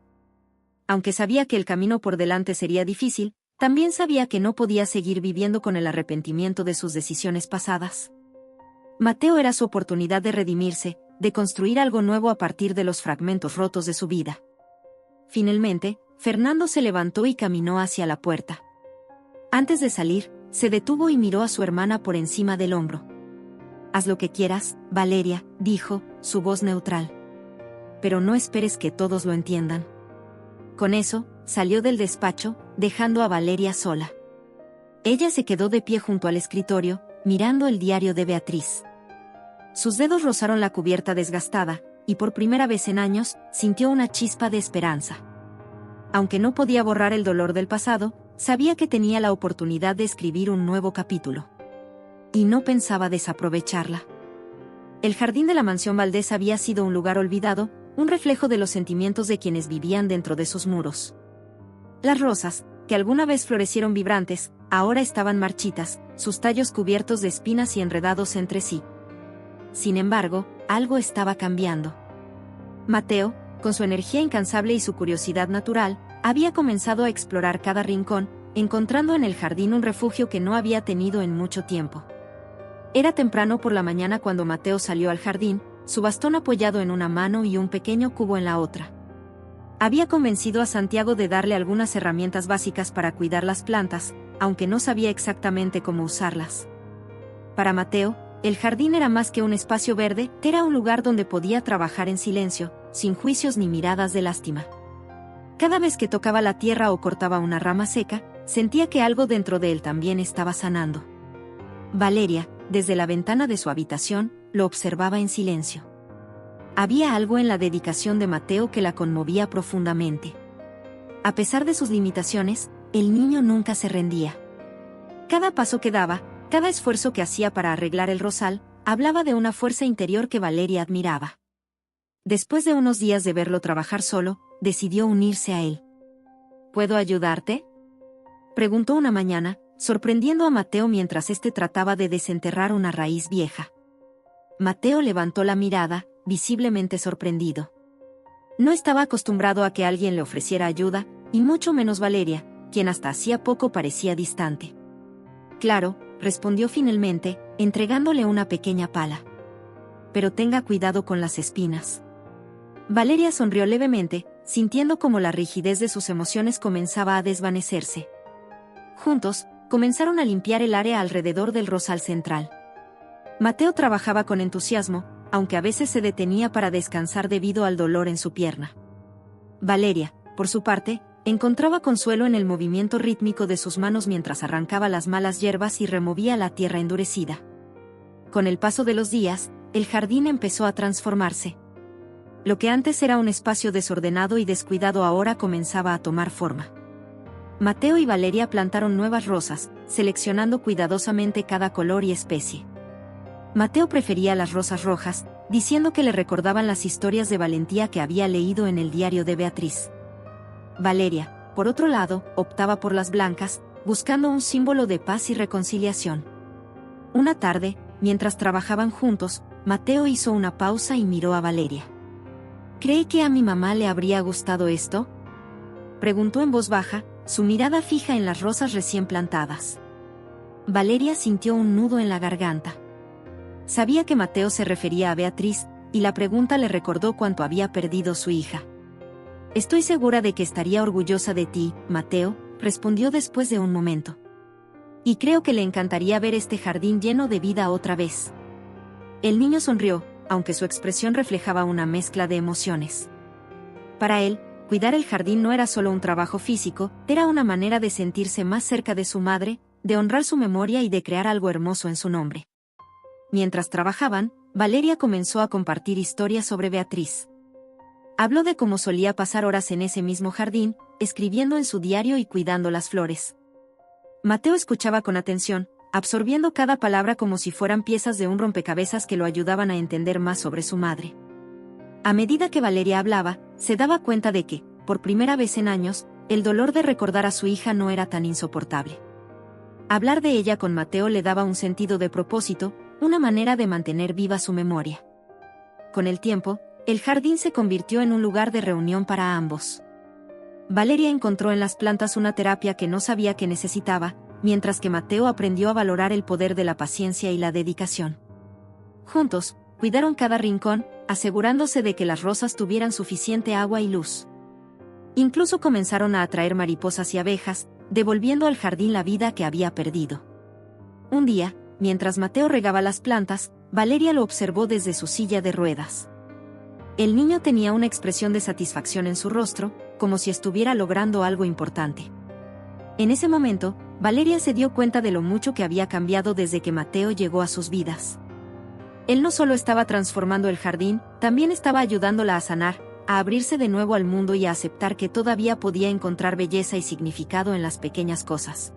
Aunque sabía que el camino por delante sería difícil, también sabía que no podía seguir viviendo con el arrepentimiento de sus decisiones pasadas. Mateo era su oportunidad de redimirse, de construir algo nuevo a partir de los fragmentos rotos de su vida. Finalmente, Fernando se levantó y caminó hacia la puerta. Antes de salir, se detuvo y miró a su hermana por encima del hombro. «Haz lo que quieras, Valeria», dijo, su voz neutral. «Pero no esperes que todos lo entiendan». Con eso, salió del despacho, dejando a Valeria sola. Ella se quedó de pie junto al escritorio, mirando el diario de Beatriz. Sus dedos rozaron la cubierta desgastada, y por primera vez en años, sintió una chispa de esperanza. Aunque no podía borrar el dolor del pasado, sabía que tenía la oportunidad de escribir un nuevo capítulo. Y no pensaba desaprovecharla. El jardín de la mansión Valdés había sido un lugar olvidado, un reflejo de los sentimientos de quienes vivían dentro de sus muros. Las rosas, que alguna vez florecieron vibrantes, ahora estaban marchitas, sus tallos cubiertos de espinas y enredados entre sí. Sin embargo, algo estaba cambiando. Mateo, con su energía incansable y su curiosidad natural, había comenzado a explorar cada rincón, encontrando en el jardín un refugio que no había tenido en mucho tiempo. Era temprano por la mañana cuando Mateo salió al jardín, su bastón apoyado en una mano y un pequeño cubo en la otra. Había convencido a Santiago de darle algunas herramientas básicas para cuidar las plantas, aunque no sabía exactamente cómo usarlas. Para Mateo, el jardín era más que un espacio verde, era un lugar donde podía trabajar en silencio, sin juicios ni miradas de lástima. Cada vez que tocaba la tierra o cortaba una rama seca, sentía que algo dentro de él también estaba sanando. Valeria, desde la ventana de su habitación, lo observaba en silencio. Había algo en la dedicación de Mateo que la conmovía profundamente. A pesar de sus limitaciones, el niño nunca se rendía. Cada paso que daba, cada esfuerzo que hacía para arreglar el rosal, hablaba de una fuerza interior que Valeria admiraba. Después de unos días de verlo trabajar solo, decidió unirse a él. ¿Puedo ayudarte?, preguntó una mañana, sorprendiendo a Mateo mientras éste trataba de desenterrar una raíz vieja. Mateo levantó la mirada, visiblemente sorprendido. No estaba acostumbrado a que alguien le ofreciera ayuda, y mucho menos Valeria, quien hasta hacía poco parecía distante. Claro, respondió finalmente, entregándole una pequeña pala. Pero tenga cuidado con las espinas. Valeria sonrió levemente, sintiendo como la rigidez de sus emociones comenzaba a desvanecerse. Juntos, comenzaron a limpiar el área alrededor del rosal central. Mateo trabajaba con entusiasmo, aunque a veces se detenía para descansar debido al dolor en su pierna. Valeria, por su parte, encontraba consuelo en el movimiento rítmico de sus manos mientras arrancaba las malas hierbas y removía la tierra endurecida. Con el paso de los días, el jardín empezó a transformarse. Lo que antes era un espacio desordenado y descuidado ahora comenzaba a tomar forma. Mateo y Valeria plantaron nuevas rosas, seleccionando cuidadosamente cada color y especie. Mateo prefería las rosas rojas, diciendo que le recordaban las historias de valentía que había leído en el diario de Beatriz. Valeria, por otro lado, optaba por las blancas, buscando un símbolo de paz y reconciliación. Una tarde, mientras trabajaban juntos, Mateo hizo una pausa y miró a Valeria. ¿Cree que a mi mamá le habría gustado esto?, preguntó en voz baja, su mirada fija en las rosas recién plantadas. Valeria sintió un nudo en la garganta. Sabía que Mateo se refería a Beatriz, y la pregunta le recordó cuánto había perdido su hija. Estoy segura de que estaría orgullosa de ti, Mateo, respondió después de un momento. Y creo que le encantaría ver este jardín lleno de vida otra vez. El niño sonrió, aunque su expresión reflejaba una mezcla de emociones. Para él, cuidar el jardín no era solo un trabajo físico, era una manera de sentirse más cerca de su madre, de honrar su memoria y de crear algo hermoso en su nombre. Mientras trabajaban, Valeria comenzó a compartir historias sobre Beatriz. Habló de cómo solía pasar horas en ese mismo jardín, escribiendo en su diario y cuidando las flores. Mateo escuchaba con atención, absorbiendo cada palabra como si fueran piezas de un rompecabezas que lo ayudaban a entender más sobre su madre. A medida que Valeria hablaba, se daba cuenta de que, por primera vez en años, el dolor de recordar a su hija no era tan insoportable. Hablar de ella con Mateo le daba un sentido de propósito, una manera de mantener viva su memoria. Con el tiempo, el jardín se convirtió en un lugar de reunión para ambos. Valeria encontró en las plantas una terapia que no sabía que necesitaba, mientras que Mateo aprendió a valorar el poder de la paciencia y la dedicación. Juntos, cuidaron cada rincón, asegurándose de que las rosas tuvieran suficiente agua y luz. Incluso comenzaron a atraer mariposas y abejas, devolviendo al jardín la vida que había perdido. Un día, mientras Mateo regaba las plantas, Valeria lo observó desde su silla de ruedas. El niño tenía una expresión de satisfacción en su rostro, como si estuviera logrando algo importante. En ese momento, Valeria se dio cuenta de lo mucho que había cambiado desde que Mateo llegó a sus vidas. Él no solo estaba transformando el jardín, también estaba ayudándola a sanar, a abrirse de nuevo al mundo y a aceptar que todavía podía encontrar belleza y significado en las pequeñas cosas.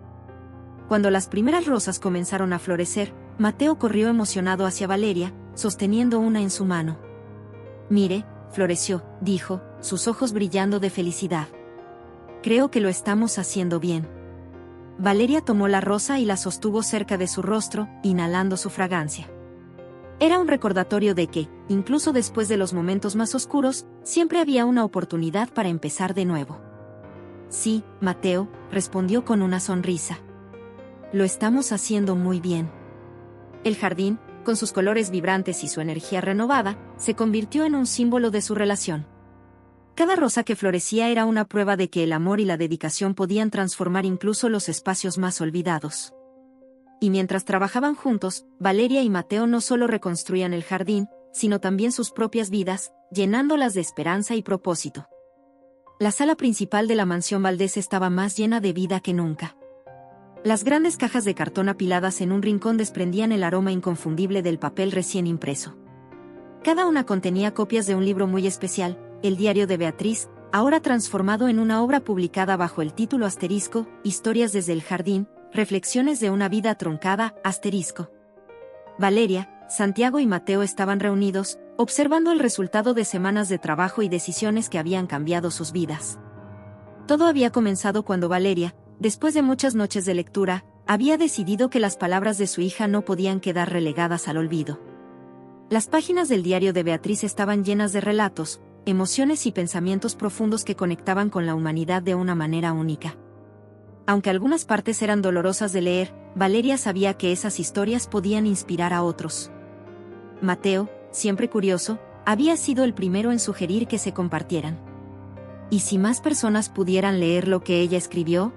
Cuando las primeras rosas comenzaron a florecer, Mateo corrió emocionado hacia Valeria, sosteniendo una en su mano. «Mire, floreció», dijo, sus ojos brillando de felicidad. «Creo que lo estamos haciendo bien». Valeria tomó la rosa y la sostuvo cerca de su rostro, inhalando su fragancia. Era un recordatorio de que, incluso después de los momentos más oscuros, siempre había una oportunidad para empezar de nuevo. «Sí, Mateo», respondió con una sonrisa. «Lo estamos haciendo muy bien». El jardín, con sus colores vibrantes y su energía renovada, se convirtió en un símbolo de su relación. Cada rosa que florecía era una prueba de que el amor y la dedicación podían transformar incluso los espacios más olvidados. Y mientras trabajaban juntos, Valeria y Mateo no solo reconstruían el jardín, sino también sus propias vidas, llenándolas de esperanza y propósito. La sala principal de la mansión Valdés estaba más llena de vida que nunca. Las grandes cajas de cartón apiladas en un rincón desprendían el aroma inconfundible del papel recién impreso. Cada una contenía copias de un libro muy especial, El diario de Beatriz, ahora transformado en una obra publicada bajo el título asterisco, Historias desde el jardín, Reflexiones de una vida truncada, asterisco. Valeria, Santiago y Mateo estaban reunidos, observando el resultado de semanas de trabajo y decisiones que habían cambiado sus vidas. Todo había comenzado cuando Valeria, después de muchas noches de lectura, había decidido que las palabras de su hija no podían quedar relegadas al olvido. Las páginas del diario de Beatriz estaban llenas de relatos, emociones y pensamientos profundos que conectaban con la humanidad de una manera única. Aunque algunas partes eran dolorosas de leer, Valeria sabía que esas historias podían inspirar a otros. Mateo, siempre curioso, había sido el primero en sugerir que se compartieran. ¿Y si más personas pudieran leer lo que ella escribió?,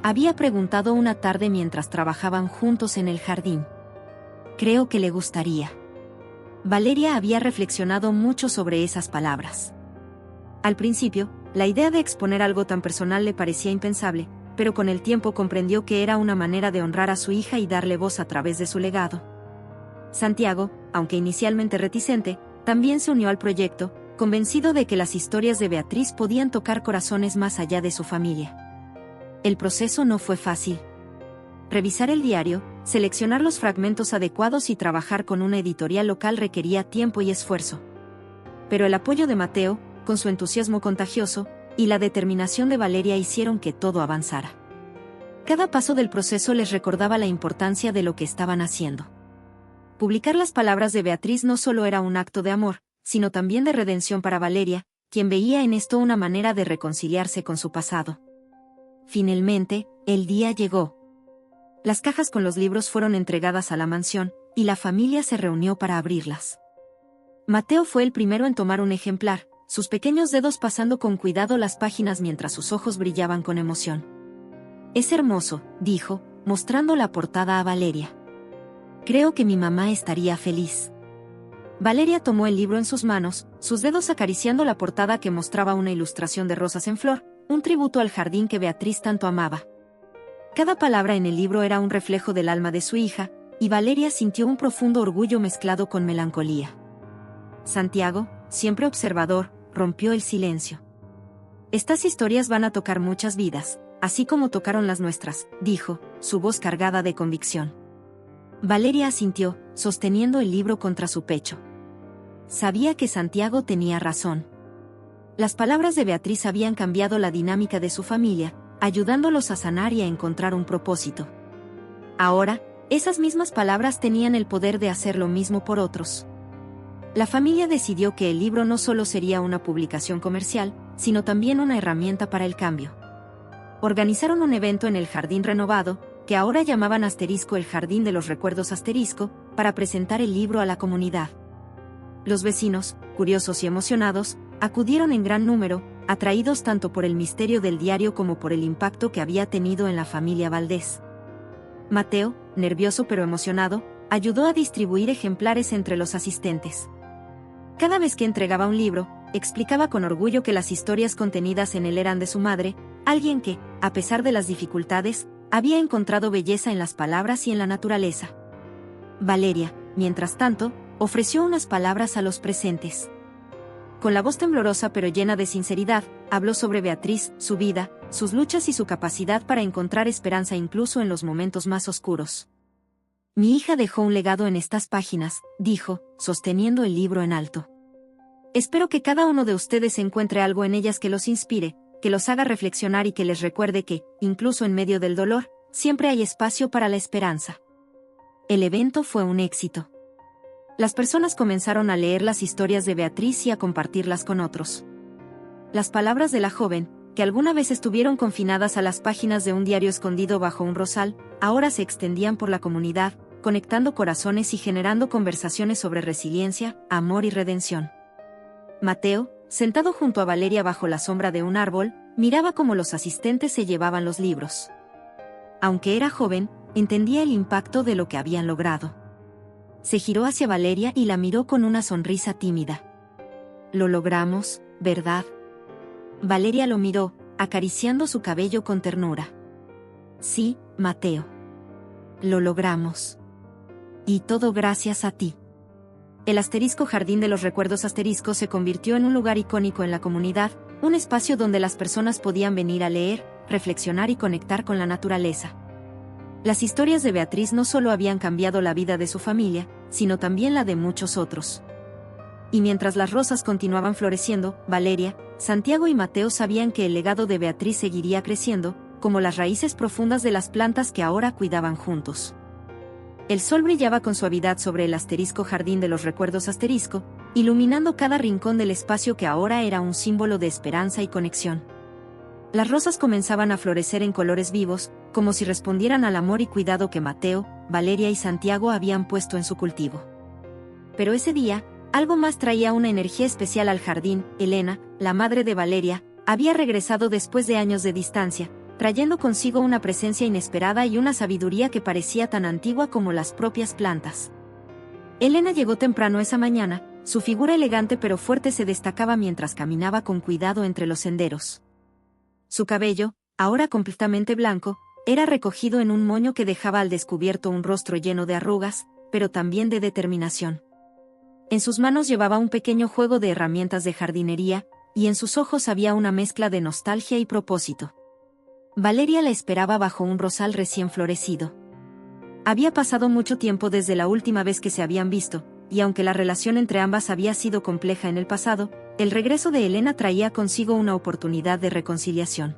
había preguntado una tarde mientras trabajaban juntos en el jardín. Creo que le gustaría. Valeria había reflexionado mucho sobre esas palabras. Al principio, la idea de exponer algo tan personal le parecía impensable, pero con el tiempo comprendió que era una manera de honrar a su hija y darle voz a través de su legado. Santiago, aunque inicialmente reticente, también se unió al proyecto, convencido de que las historias de Beatriz podían tocar corazones más allá de su familia. El proceso no fue fácil. Revisar el diario, seleccionar los fragmentos adecuados y trabajar con una editorial local requería tiempo y esfuerzo. Pero el apoyo de Mateo, con su entusiasmo contagioso, y la determinación de Valeria hicieron que todo avanzara. Cada paso del proceso les recordaba la importancia de lo que estaban haciendo. Publicar las palabras de Beatriz no solo era un acto de amor, sino también de redención para Valeria, quien veía en esto una manera de reconciliarse con su pasado. Finalmente, el día llegó. Las cajas con los libros fueron entregadas a la mansión, y la familia se reunió para abrirlas. Mateo fue el primero en tomar un ejemplar, sus pequeños dedos pasando con cuidado las páginas mientras sus ojos brillaban con emoción. «Es hermoso», dijo, mostrando la portada a Valeria. «Creo que mi mamá estaría feliz». Valeria tomó el libro en sus manos, sus dedos acariciando la portada que mostraba una ilustración de rosas en flor, un tributo al jardín que Beatriz tanto amaba. Cada palabra en el libro era un reflejo del alma de su hija, y Valeria sintió un profundo orgullo mezclado con melancolía. Santiago, siempre observador, rompió el silencio. «Estas historias van a tocar muchas vidas, así como tocaron las nuestras», dijo, su voz cargada de convicción. Valeria asintió, sosteniendo el libro contra su pecho. Sabía que Santiago tenía razón. Las palabras de Beatriz habían cambiado la dinámica de su familia, ayudándolos a sanar y a encontrar un propósito. Ahora, esas mismas palabras tenían el poder de hacer lo mismo por otros. La familia decidió que el libro no solo sería una publicación comercial, sino también una herramienta para el cambio. Organizaron un evento en el jardín renovado, que ahora llamaban Asterisco el Jardín de los Recuerdos Asterisco, para presentar el libro a la comunidad. Los vecinos, curiosos y emocionados, acudieron en gran número, atraídos tanto por el misterio del diario como por el impacto que había tenido en la familia Valdés. Mateo, nervioso pero emocionado, ayudó a distribuir ejemplares entre los asistentes. Cada vez que entregaba un libro, explicaba con orgullo que las historias contenidas en él eran de su madre, alguien que, a pesar de las dificultades, había encontrado belleza en las palabras y en la naturaleza. Valeria, mientras tanto, ofreció unas palabras a los presentes. Con la voz temblorosa pero llena de sinceridad, habló sobre Beatriz, su vida, sus luchas y su capacidad para encontrar esperanza incluso en los momentos más oscuros. Mi hija dejó un legado en estas páginas, dijo, sosteniendo el libro en alto. Espero que cada uno de ustedes encuentre algo en ellas que los inspire, que los haga reflexionar y que les recuerde que, incluso en medio del dolor, siempre hay espacio para la esperanza. El evento fue un éxito. Las personas comenzaron a leer las historias de Beatriz y a compartirlas con otros. Las palabras de la joven, que alguna vez estuvieron confinadas a las páginas de un diario escondido bajo un rosal, ahora se extendían por la comunidad, conectando corazones y generando conversaciones sobre resiliencia, amor y redención. Mateo, sentado junto a Valeria bajo la sombra de un árbol, miraba cómo los asistentes se llevaban los libros. Aunque era joven, entendía el impacto de lo que habían logrado. Se giró hacia Valeria y la miró con una sonrisa tímida. Lo logramos, ¿verdad? Valeria lo miró, acariciando su cabello con ternura. Sí, Mateo. Lo logramos. Y todo gracias a ti. El Asterisco Jardín de los Recuerdos Asterisco se convirtió en un lugar icónico en la comunidad, un espacio donde las personas podían venir a leer, reflexionar y conectar con la naturaleza. Las historias de Beatriz no solo habían cambiado la vida de su familia, sino también la de muchos otros. Y mientras las rosas continuaban floreciendo, Valeria, Santiago y Mateo sabían que el legado de Beatriz seguiría creciendo, como las raíces profundas de las plantas que ahora cuidaban juntos. El sol brillaba con suavidad sobre el Asterisco Jardín de los Recuerdos Asterisco, iluminando cada rincón del espacio que ahora era un símbolo de esperanza y conexión. Las rosas comenzaban a florecer en colores vivos, como si respondieran al amor y cuidado que Mateo, Valeria y Santiago habían puesto en su cultivo. Pero ese día, algo más traía una energía especial al jardín. Elena, la madre de Valeria, había regresado después de años de distancia, trayendo consigo una presencia inesperada y una sabiduría que parecía tan antigua como las propias plantas. Elena llegó temprano esa mañana, su figura elegante pero fuerte se destacaba mientras caminaba con cuidado entre los senderos. Su cabello, ahora completamente blanco, era recogido en un moño que dejaba al descubierto un rostro lleno de arrugas, pero también de determinación. En sus manos llevaba un pequeño juego de herramientas de jardinería, y en sus ojos había una mezcla de nostalgia y propósito. Valeria la esperaba bajo un rosal recién florecido. Había pasado mucho tiempo desde la última vez que se habían visto, y aunque la relación entre ambas había sido compleja en el pasado, el regreso de Elena traía consigo una oportunidad de reconciliación.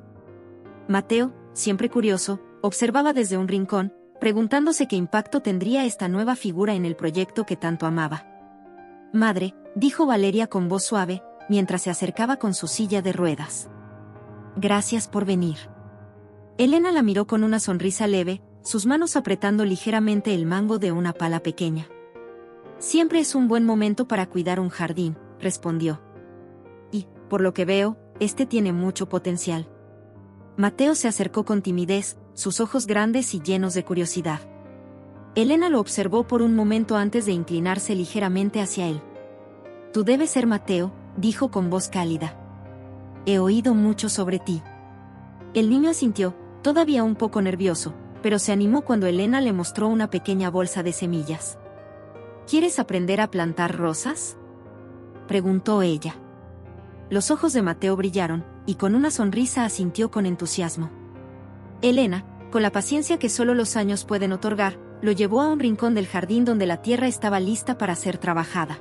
Mateo, siempre curioso, observaba desde un rincón, preguntándose qué impacto tendría esta nueva figura en el proyecto que tanto amaba. Madre, dijo Valeria con voz suave, mientras se acercaba con su silla de ruedas. Gracias por venir. Elena la miró con una sonrisa leve, sus manos apretando ligeramente el mango de una pala pequeña. Siempre es un buen momento para cuidar un jardín, respondió. Y, por lo que veo, este tiene mucho potencial. Mateo se acercó con timidez, sus ojos grandes y llenos de curiosidad. Elena lo observó por un momento antes de inclinarse ligeramente hacia él. Tú debes ser Mateo, dijo con voz cálida. He oído mucho sobre ti. El niño asintió, todavía un poco nervioso, pero se animó cuando Elena le mostró una pequeña bolsa de semillas. ¿Quieres aprender a plantar rosas?, preguntó ella. Los ojos de Mateo brillaron, y con una sonrisa asintió con entusiasmo. Elena, con la paciencia que solo los años pueden otorgar, lo llevó a un rincón del jardín donde la tierra estaba lista para ser trabajada.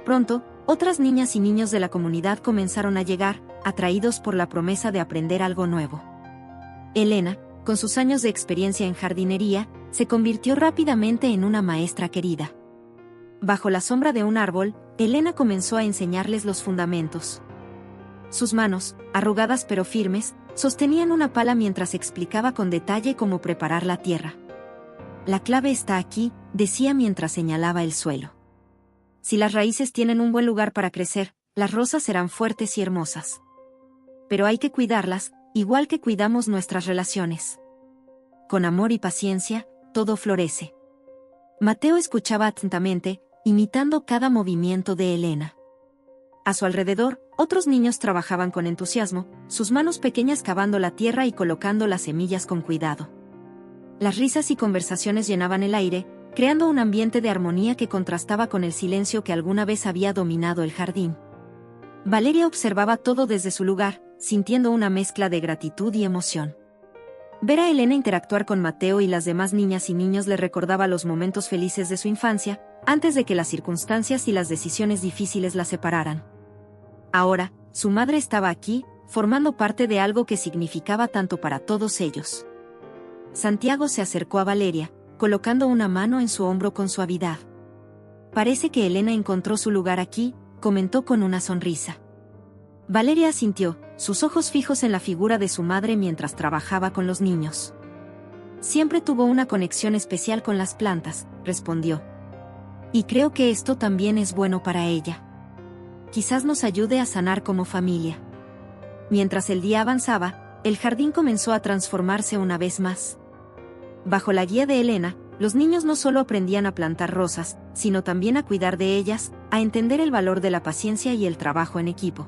Pronto, otras niñas y niños de la comunidad comenzaron a llegar, atraídos por la promesa de aprender algo nuevo. Elena, con sus años de experiencia en jardinería, se convirtió rápidamente en una maestra querida. Bajo la sombra de un árbol, Elena comenzó a enseñarles los fundamentos. Sus manos, arrugadas pero firmes, sostenían una pala mientras explicaba con detalle cómo preparar la tierra. La clave está aquí, decía mientras señalaba el suelo. Si las raíces tienen un buen lugar para crecer, las rosas serán fuertes y hermosas. Pero hay que cuidarlas, igual que cuidamos nuestras relaciones. Con amor y paciencia, todo florece. Mateo escuchaba atentamente, imitando cada movimiento de Elena. A su alrededor, otros niños trabajaban con entusiasmo, sus manos pequeñas cavando la tierra y colocando las semillas con cuidado. Las risas y conversaciones llenaban el aire, creando un ambiente de armonía que contrastaba con el silencio que alguna vez había dominado el jardín. Valeria observaba todo desde su lugar, sintiendo una mezcla de gratitud y emoción. Ver a Elena interactuar con Mateo y las demás niñas y niños le recordaba los momentos felices de su infancia, antes de que las circunstancias y las decisiones difíciles la separaran. Ahora, su madre estaba aquí, formando parte de algo que significaba tanto para todos ellos. Santiago se acercó a Valeria, colocando una mano en su hombro con suavidad. Parece que Elena encontró su lugar aquí, comentó con una sonrisa. Valeria asintió, sus ojos fijos en la figura de su madre mientras trabajaba con los niños. Siempre tuvo una conexión especial con las plantas, respondió. Y creo que esto también es bueno para ella. Quizás nos ayude a sanar como familia. Mientras el día avanzaba, el jardín comenzó a transformarse una vez más. Bajo la guía de Elena, los niños no solo aprendían a plantar rosas, sino también a cuidar de ellas, a entender el valor de la paciencia y el trabajo en equipo.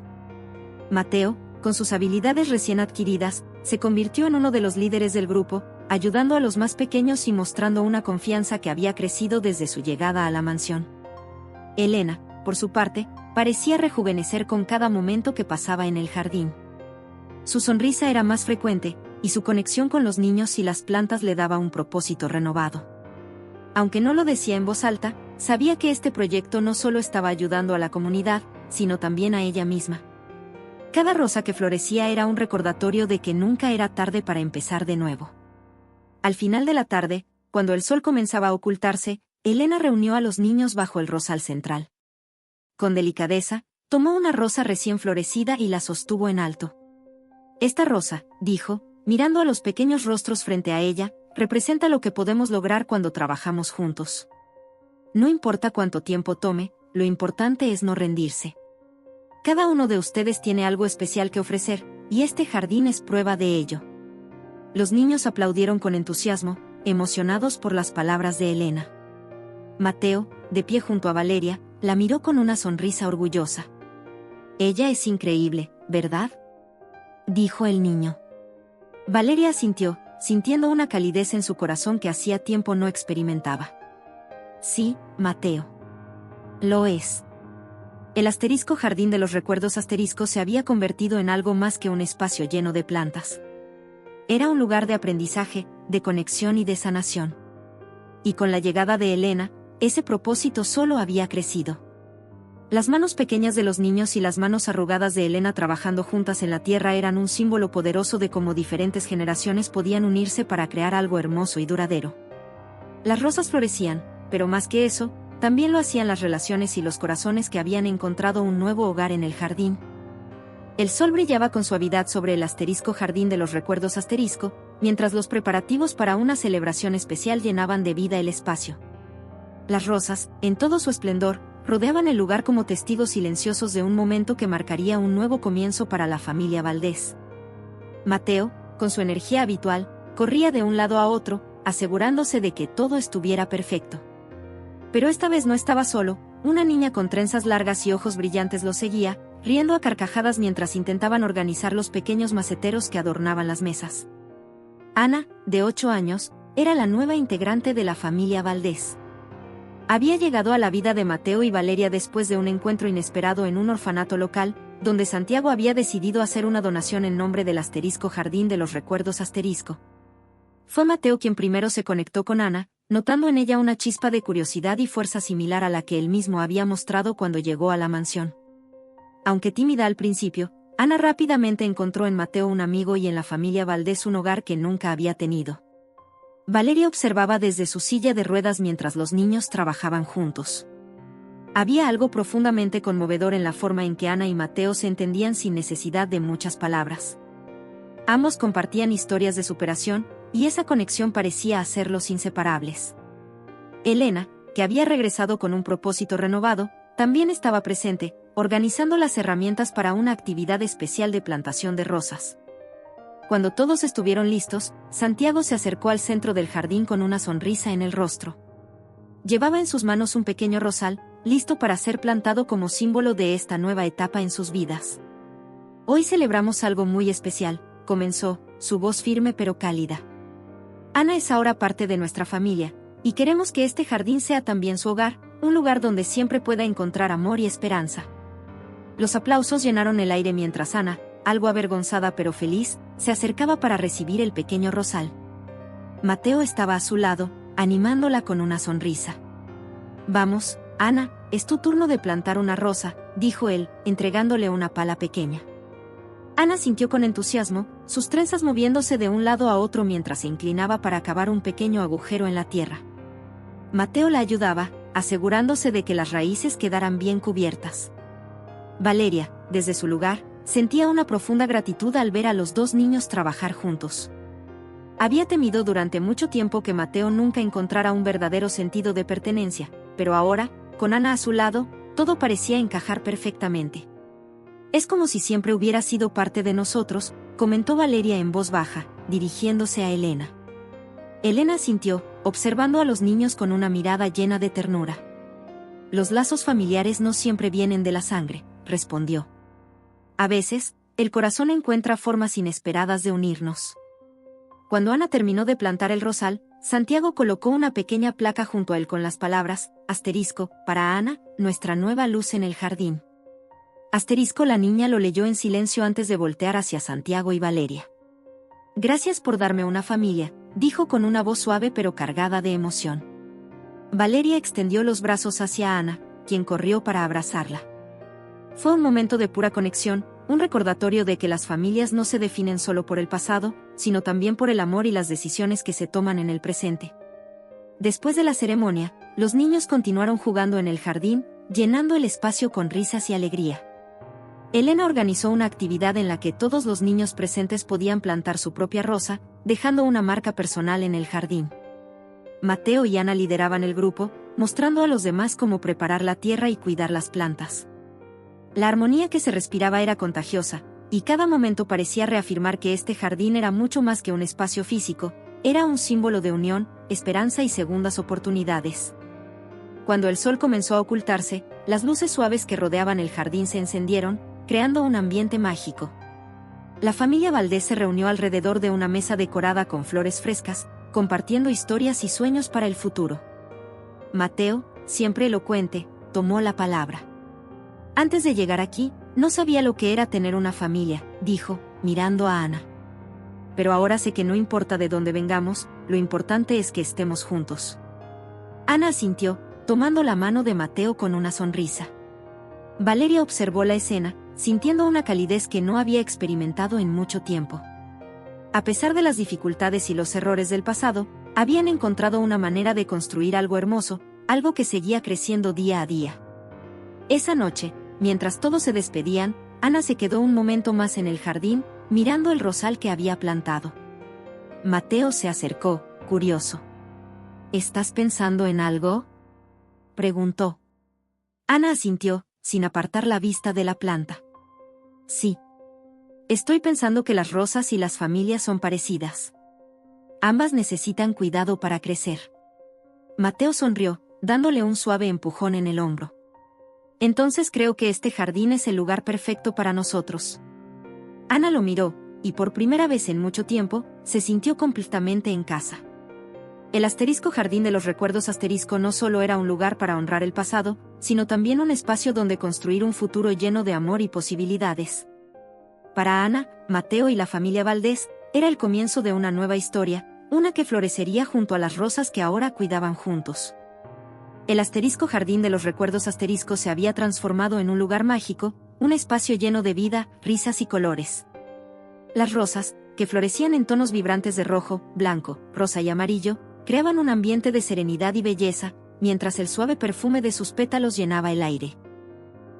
Mateo, con sus habilidades recién adquiridas, se convirtió en uno de los líderes del grupo, ayudando a los más pequeños y mostrando una confianza que había crecido desde su llegada a la mansión. Elena, por su parte, parecía rejuvenecer con cada momento que pasaba en el jardín. Su sonrisa era más frecuente, y su conexión con los niños y las plantas le daba un propósito renovado. Aunque no lo decía en voz alta, sabía que este proyecto no solo estaba ayudando a la comunidad, sino también a ella misma. Cada rosa que florecía era un recordatorio de que nunca era tarde para empezar de nuevo. Al final de la tarde, cuando el sol comenzaba a ocultarse, Elena reunió a los niños bajo el rosal central. Con delicadeza, tomó una rosa recién florecida y la sostuvo en alto. Esta rosa, dijo, mirando a los pequeños rostros frente a ella, representa lo que podemos lograr cuando trabajamos juntos. No importa cuánto tiempo tome, lo importante es no rendirse. Cada uno de ustedes tiene algo especial que ofrecer, y este jardín es prueba de ello. Los niños aplaudieron con entusiasmo, emocionados por las palabras de Elena. Mateo, de pie junto a Valeria, la miró con una sonrisa orgullosa. Ella es increíble, ¿verdad?, dijo el niño. Valeria asintió, sintiendo una calidez en su corazón que hacía tiempo no experimentaba. Sí, Mateo. Lo es. El asterisco Jardín de los Recuerdos asterisco se había convertido en algo más que un espacio lleno de plantas. Era un lugar de aprendizaje, de conexión y de sanación. Y con la llegada de Elena, ese propósito solo había crecido. Las manos pequeñas de los niños y las manos arrugadas de Elena trabajando juntas en la tierra eran un símbolo poderoso de cómo diferentes generaciones podían unirse para crear algo hermoso y duradero. Las rosas florecían, pero más que eso, también lo hacían las relaciones y los corazones que habían encontrado un nuevo hogar en el jardín. El sol brillaba con suavidad sobre el asterisco Jardín de los Recuerdos asterisco, mientras los preparativos para una celebración especial llenaban de vida el espacio. Las rosas, en todo su esplendor, rodeaban el lugar como testigos silenciosos de un momento que marcaría un nuevo comienzo para la familia Valdés. Mateo, con su energía habitual, corría de un lado a otro, asegurándose de que todo estuviera perfecto. Pero esta vez no estaba solo, una niña con trenzas largas y ojos brillantes lo seguía, riendo a carcajadas mientras intentaban organizar los pequeños maceteros que adornaban las mesas. Ana, de 8 años, era la nueva integrante de la familia Valdés. Había llegado a la vida de Mateo y Valeria después de un encuentro inesperado en un orfanato local, donde Santiago había decidido hacer una donación en nombre del asterisco Jardín de los Recuerdos asterisco. Fue Mateo quien primero se conectó con Ana, notando en ella una chispa de curiosidad y fuerza similar a la que él mismo había mostrado cuando llegó a la mansión. Aunque tímida al principio, Ana rápidamente encontró en Mateo un amigo y en la familia Valdés un hogar que nunca había tenido. Valeria observaba desde su silla de ruedas mientras los niños trabajaban juntos. Había algo profundamente conmovedor en la forma en que Ana y Mateo se entendían sin necesidad de muchas palabras. Ambos compartían historias de superación, y esa conexión parecía hacerlos inseparables. Elena, que había regresado con un propósito renovado, también estaba presente, organizando las herramientas para una actividad especial de plantación de rosas. Cuando todos estuvieron listos, Santiago se acercó al centro del jardín con una sonrisa en el rostro. Llevaba en sus manos un pequeño rosal, listo para ser plantado como símbolo de esta nueva etapa en sus vidas. Hoy celebramos algo muy especial, comenzó, su voz firme pero cálida. Ana es ahora parte de nuestra familia, y queremos que este jardín sea también su hogar, un lugar donde siempre pueda encontrar amor y esperanza. Los aplausos llenaron el aire mientras Ana, algo avergonzada pero feliz, se acercaba para recibir el pequeño rosal. Mateo estaba a su lado, animándola con una sonrisa. Vamos, Ana, es tu turno de plantar una rosa, dijo él, entregándole una pala pequeña. Ana sintió con entusiasmo, sus trenzas moviéndose de un lado a otro mientras se inclinaba para cavar un pequeño agujero en la tierra. Mateo la ayudaba, asegurándose de que las raíces quedaran bien cubiertas. Valeria, desde su lugar, sentía una profunda gratitud al ver a los dos niños trabajar juntos. Había temido durante mucho tiempo que Mateo nunca encontrara un verdadero sentido de pertenencia, pero ahora, con Ana a su lado, todo parecía encajar perfectamente. Es como si siempre hubiera sido parte de nosotros, comentó Valeria en voz baja, dirigiéndose a Elena. Elena asintió, observando a los niños con una mirada llena de ternura. Los lazos familiares no siempre vienen de la sangre, respondió. A veces, el corazón encuentra formas inesperadas de unirnos. Cuando Ana terminó de plantar el rosal, Santiago colocó una pequeña placa junto a él con las palabras, asterisco, para Ana, nuestra nueva luz en el jardín. Asterisco, la niña lo leyó en silencio antes de voltear hacia Santiago y Valeria. Gracias por darme una familia, dijo con una voz suave pero cargada de emoción. Valeria extendió los brazos hacia Ana, quien corrió para abrazarla. Fue un momento de pura conexión, un recordatorio de que las familias no se definen solo por el pasado, sino también por el amor y las decisiones que se toman en el presente. Después de la ceremonia, los niños continuaron jugando en el jardín, llenando el espacio con risas y alegría. Elena organizó una actividad en la que todos los niños presentes podían plantar su propia rosa, dejando una marca personal en el jardín. Mateo y Ana lideraban el grupo, mostrando a los demás cómo preparar la tierra y cuidar las plantas. La armonía que se respiraba era contagiosa, y cada momento parecía reafirmar que este jardín era mucho más que un espacio físico, era un símbolo de unión, esperanza y segundas oportunidades. Cuando el sol comenzó a ocultarse, las luces suaves que rodeaban el jardín se encendieron, creando un ambiente mágico. La familia Valdés se reunió alrededor de una mesa decorada con flores frescas, compartiendo historias y sueños para el futuro. Mateo, siempre elocuente, tomó la palabra. Antes de llegar aquí, no sabía lo que era tener una familia, dijo, mirando a Ana. Pero ahora sé que no importa de dónde vengamos, lo importante es que estemos juntos. Ana asintió, tomando la mano de Mateo con una sonrisa. Valeria observó la escena, sintiendo una calidez que no había experimentado en mucho tiempo. A pesar de las dificultades y los errores del pasado, habían encontrado una manera de construir algo hermoso, algo que seguía creciendo día a día. Esa noche, mientras todos se despedían, Ana se quedó un momento más en el jardín, mirando el rosal que había plantado. Mateo se acercó, curioso. ¿Estás pensando en algo?, preguntó. Ana asintió, sin apartar la vista de la planta. Sí. Estoy pensando que las rosas y las familias son parecidas. Ambas necesitan cuidado para crecer. Mateo sonrió, dándole un suave empujón en el hombro. Entonces creo que este jardín es el lugar perfecto para nosotros. Ana lo miró, y por primera vez en mucho tiempo, se sintió completamente en casa. El asterisco Jardín de los Recuerdos asterisco no solo era un lugar para honrar el pasado, sino también un espacio donde construir un futuro lleno de amor y posibilidades. Para Ana, Mateo y la familia Valdés, era el comienzo de una nueva historia, una que florecería junto a las rosas que ahora cuidaban juntos. El asterisco Jardín de los Recuerdos asterisco se había transformado en un lugar mágico, un espacio lleno de vida, risas y colores. Las rosas, que florecían en tonos vibrantes de rojo, blanco, rosa y amarillo, creaban un ambiente de serenidad y belleza, mientras el suave perfume de sus pétalos llenaba el aire.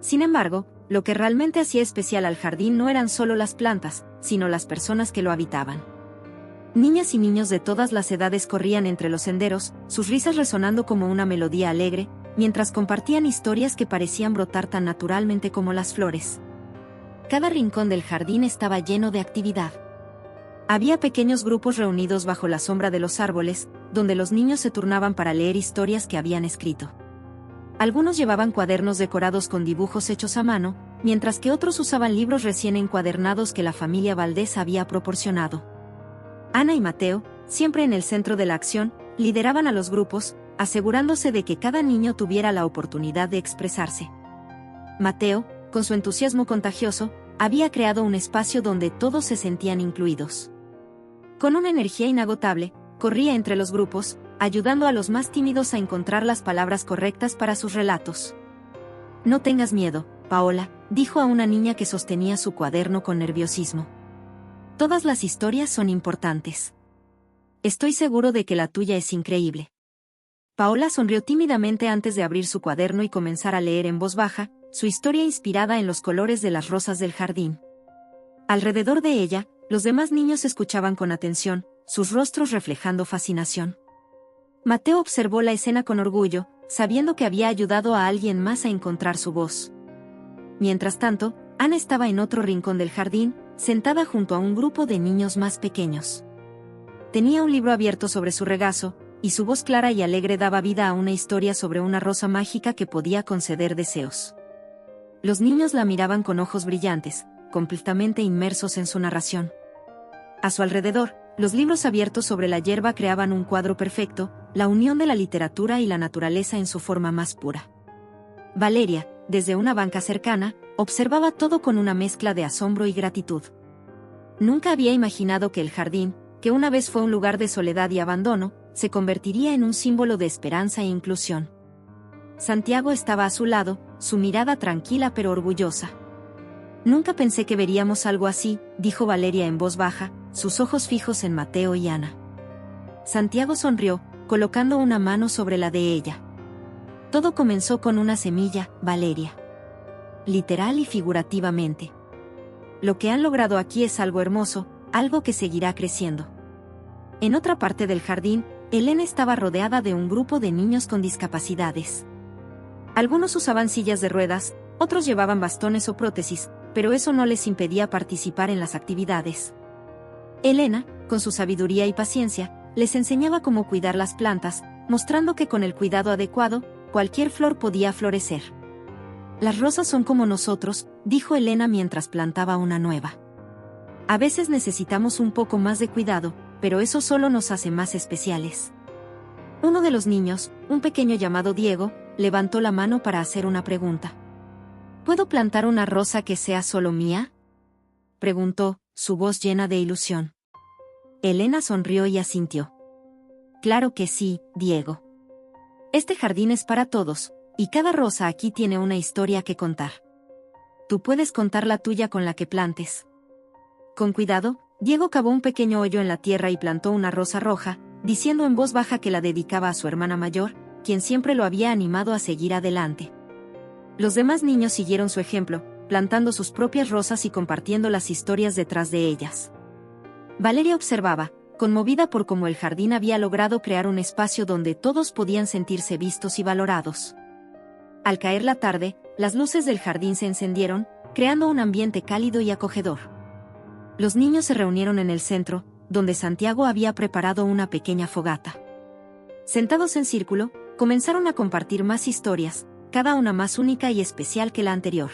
Sin embargo, lo que realmente hacía especial al jardín no eran solo las plantas, sino las personas que lo habitaban. Niñas y niños de todas las edades corrían entre los senderos, sus risas resonando como una melodía alegre, mientras compartían historias que parecían brotar tan naturalmente como las flores. Cada rincón del jardín estaba lleno de actividad. Había pequeños grupos reunidos bajo la sombra de los árboles, donde los niños se turnaban para leer historias que habían escrito. Algunos llevaban cuadernos decorados con dibujos hechos a mano, mientras que otros usaban libros recién encuadernados que la familia Valdés había proporcionado. Ana y Mateo, siempre en el centro de la acción, lideraban a los grupos, asegurándose de que cada niño tuviera la oportunidad de expresarse. Mateo, con su entusiasmo contagioso, había creado un espacio donde todos se sentían incluidos. Con una energía inagotable, corría entre los grupos, ayudando a los más tímidos a encontrar las palabras correctas para sus relatos. «No tengas miedo, Paola», dijo a una niña que sostenía su cuaderno con nerviosismo. «Todas las historias son importantes. Estoy seguro de que la tuya es increíble». Paola sonrió tímidamente antes de abrir su cuaderno y comenzar a leer en voz baja, su historia inspirada en los colores de las rosas del jardín. Alrededor de ella, los demás niños escuchaban con atención, sus rostros reflejando fascinación. Mateo observó la escena con orgullo, sabiendo que había ayudado a alguien más a encontrar su voz. Mientras tanto, Ana estaba en otro rincón del jardín, sentada junto a un grupo de niños más pequeños. Tenía un libro abierto sobre su regazo, y su voz clara y alegre daba vida a una historia sobre una rosa mágica que podía conceder deseos. Los niños la miraban con ojos brillantes, completamente inmersos en su narración. A su alrededor, los libros abiertos sobre la hierba creaban un cuadro perfecto, la unión de la literatura y la naturaleza en su forma más pura. Valeria, desde una banca cercana, observaba todo con una mezcla de asombro y gratitud. Nunca había imaginado que el jardín, que una vez fue un lugar de soledad y abandono, se convertiría en un símbolo de esperanza e inclusión. Santiago estaba a su lado, su mirada tranquila pero orgullosa. «Nunca pensé que veríamos algo así», dijo Valeria en voz baja, sus ojos fijos en Mateo y Ana. Santiago sonrió, colocando una mano sobre la de ella. «Todo comenzó con una semilla, Valeria. Literal y figurativamente. Lo que han logrado aquí es algo hermoso, algo que seguirá creciendo». En otra parte del jardín, Elena estaba rodeada de un grupo de niños con discapacidades. Algunos usaban sillas de ruedas, otros llevaban bastones o prótesis, pero eso no les impedía participar en las actividades. Elena, con su sabiduría y paciencia, les enseñaba cómo cuidar las plantas, mostrando que con el cuidado adecuado, cualquier flor podía florecer. «Las rosas son como nosotros», dijo Elena mientras plantaba una nueva. «A veces necesitamos un poco más de cuidado, pero eso solo nos hace más especiales». Uno de los niños, un pequeño llamado Diego, levantó la mano para hacer una pregunta. «¿Puedo plantar una rosa que sea solo mía?», preguntó, su voz llena de ilusión. Elena sonrió y asintió. «Claro que sí, Diego. Este jardín es para todos, y cada rosa aquí tiene una historia que contar. Tú puedes contar la tuya con la que plantes». Con cuidado, Diego cavó un pequeño hoyo en la tierra y plantó una rosa roja, diciendo en voz baja que la dedicaba a su hermana mayor, quien siempre lo había animado a seguir adelante. Los demás niños siguieron su ejemplo, plantando sus propias rosas y compartiendo las historias detrás de ellas. Valeria observaba, conmovida por cómo el jardín había logrado crear un espacio donde todos podían sentirse vistos y valorados. Al caer la tarde, las luces del jardín se encendieron, creando un ambiente cálido y acogedor. Los niños se reunieron en el centro, donde Santiago había preparado una pequeña fogata. Sentados en círculo, comenzaron a compartir más historias, cada una más única y especial que la anterior.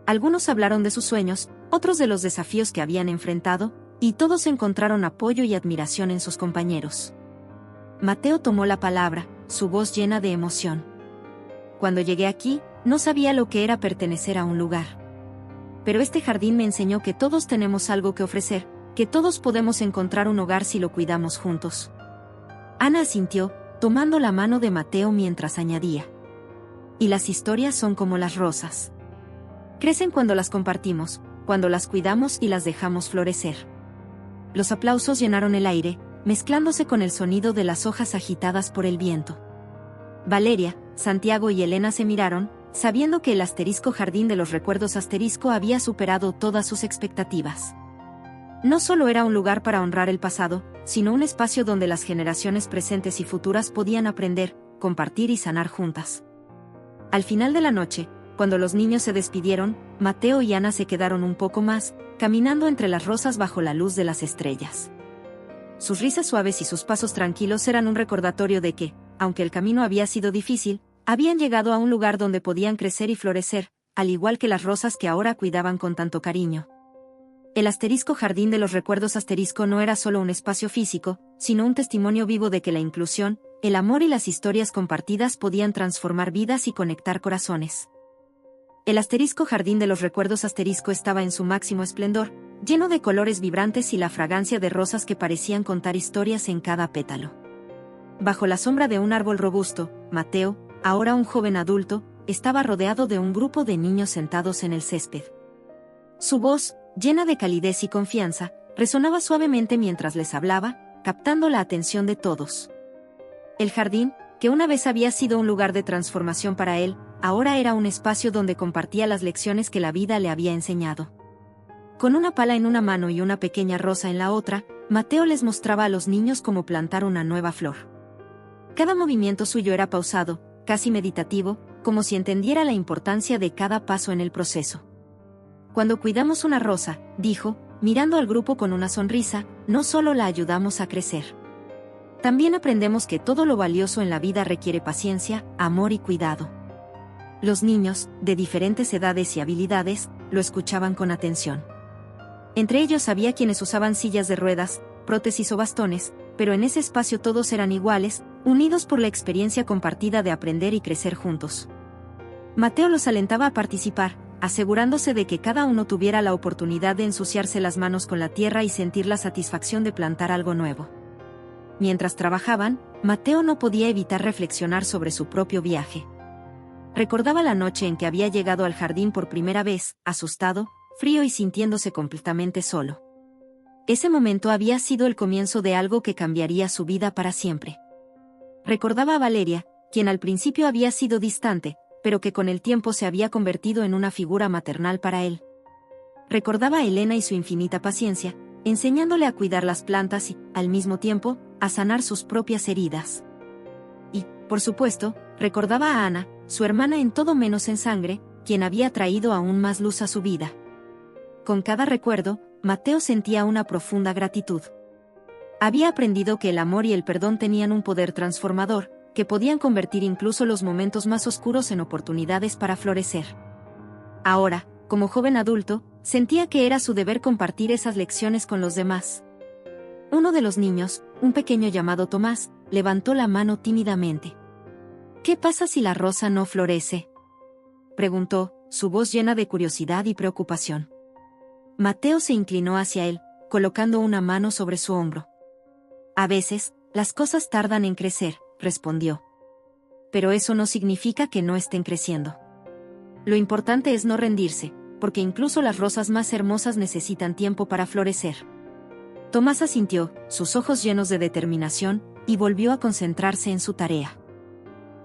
Algunos hablaron de sus sueños, otros de los desafíos que habían enfrentado, y todos encontraron apoyo y admiración en sus compañeros. Mateo tomó la palabra, su voz llena de emoción. «Cuando llegué aquí, no sabía lo que era pertenecer a un lugar. Pero este jardín me enseñó que todos tenemos algo que ofrecer, que todos podemos encontrar un hogar si lo cuidamos juntos». Ana asintió, tomando la mano de Mateo mientras añadía: «Y las historias son como las rosas. Crecen cuando las compartimos, cuando las cuidamos y las dejamos florecer». Los aplausos llenaron el aire, mezclándose con el sonido de las hojas agitadas por el viento. Valeria, Santiago y Elena se miraron, sabiendo que el asterisco Jardín de los Recuerdos asterisco había superado todas sus expectativas. No solo era un lugar para honrar el pasado, sino un espacio donde las generaciones presentes y futuras podían aprender, compartir y sanar juntas. Al final de la noche, cuando los niños se despidieron, Mateo y Ana se quedaron un poco más, caminando entre las rosas bajo la luz de las estrellas. Sus risas suaves y sus pasos tranquilos eran un recordatorio de que, aunque el camino había sido difícil, habían llegado a un lugar donde podían crecer y florecer, al igual que las rosas que ahora cuidaban con tanto cariño. El asterisco Jardín de los Recuerdos asterisco no era solo un espacio físico, sino un testimonio vivo de que la inclusión, el amor y las historias compartidas podían transformar vidas y conectar corazones. El asterisco Jardín de los Recuerdos asterisco estaba en su máximo esplendor, lleno de colores vibrantes y la fragancia de rosas que parecían contar historias en cada pétalo. Bajo la sombra de un árbol robusto, Mateo, ahora un joven adulto, estaba rodeado de un grupo de niños sentados en el césped. Su voz, llena de calidez y confianza, resonaba suavemente mientras les hablaba, captando la atención de todos. El jardín, que una vez había sido un lugar de transformación para él, ahora era un espacio donde compartía las lecciones que la vida le había enseñado. Con una pala en una mano y una pequeña rosa en la otra, Mateo les mostraba a los niños cómo plantar una nueva flor. Cada movimiento suyo era pausado, casi meditativo, como si entendiera la importancia de cada paso en el proceso. Cuando cuidamos una rosa, dijo, mirando al grupo con una sonrisa, no solo la ayudamos a crecer. También aprendemos que todo lo valioso en la vida requiere paciencia, amor y cuidado. Los niños, de diferentes edades y habilidades, lo escuchaban con atención. Entre ellos había quienes usaban sillas de ruedas, prótesis o bastones, pero en ese espacio todos eran iguales, unidos por la experiencia compartida de aprender y crecer juntos. Mateo los alentaba a participar, asegurándose de que cada uno tuviera la oportunidad de ensuciarse las manos con la tierra y sentir la satisfacción de plantar algo nuevo. Mientras trabajaban, Mateo no podía evitar reflexionar sobre su propio viaje. Recordaba la noche en que había llegado al jardín por primera vez, asustado, frío y sintiéndose completamente solo. Ese momento había sido el comienzo de algo que cambiaría su vida para siempre. Recordaba a Valeria, quien al principio había sido distante, pero que con el tiempo se había convertido en una figura maternal para él. Recordaba a Elena y su infinita paciencia, enseñándole a cuidar las plantas y, al mismo tiempo, a sanar sus propias heridas. Y, por supuesto, recordaba a Ana, su hermana en todo menos en sangre, quien había traído aún más luz a su vida. Con cada recuerdo, Mateo sentía una profunda gratitud. Había aprendido que el amor y el perdón tenían un poder transformador, que podían convertir incluso los momentos más oscuros en oportunidades para florecer. Ahora, como joven adulto, sentía que era su deber compartir esas lecciones con los demás. Uno de los niños, un pequeño llamado Tomás, levantó la mano tímidamente. ¿Qué pasa si la rosa no florece?, preguntó, su voz llena de curiosidad y preocupación. Mateo se inclinó hacia él, colocando una mano sobre su hombro. A veces, las cosas tardan en crecer, respondió. Pero eso no significa que no estén creciendo. Lo importante es no rendirse, porque incluso las rosas más hermosas necesitan tiempo para florecer. Tomás asintió, sus ojos llenos de determinación, y volvió a concentrarse en su tarea.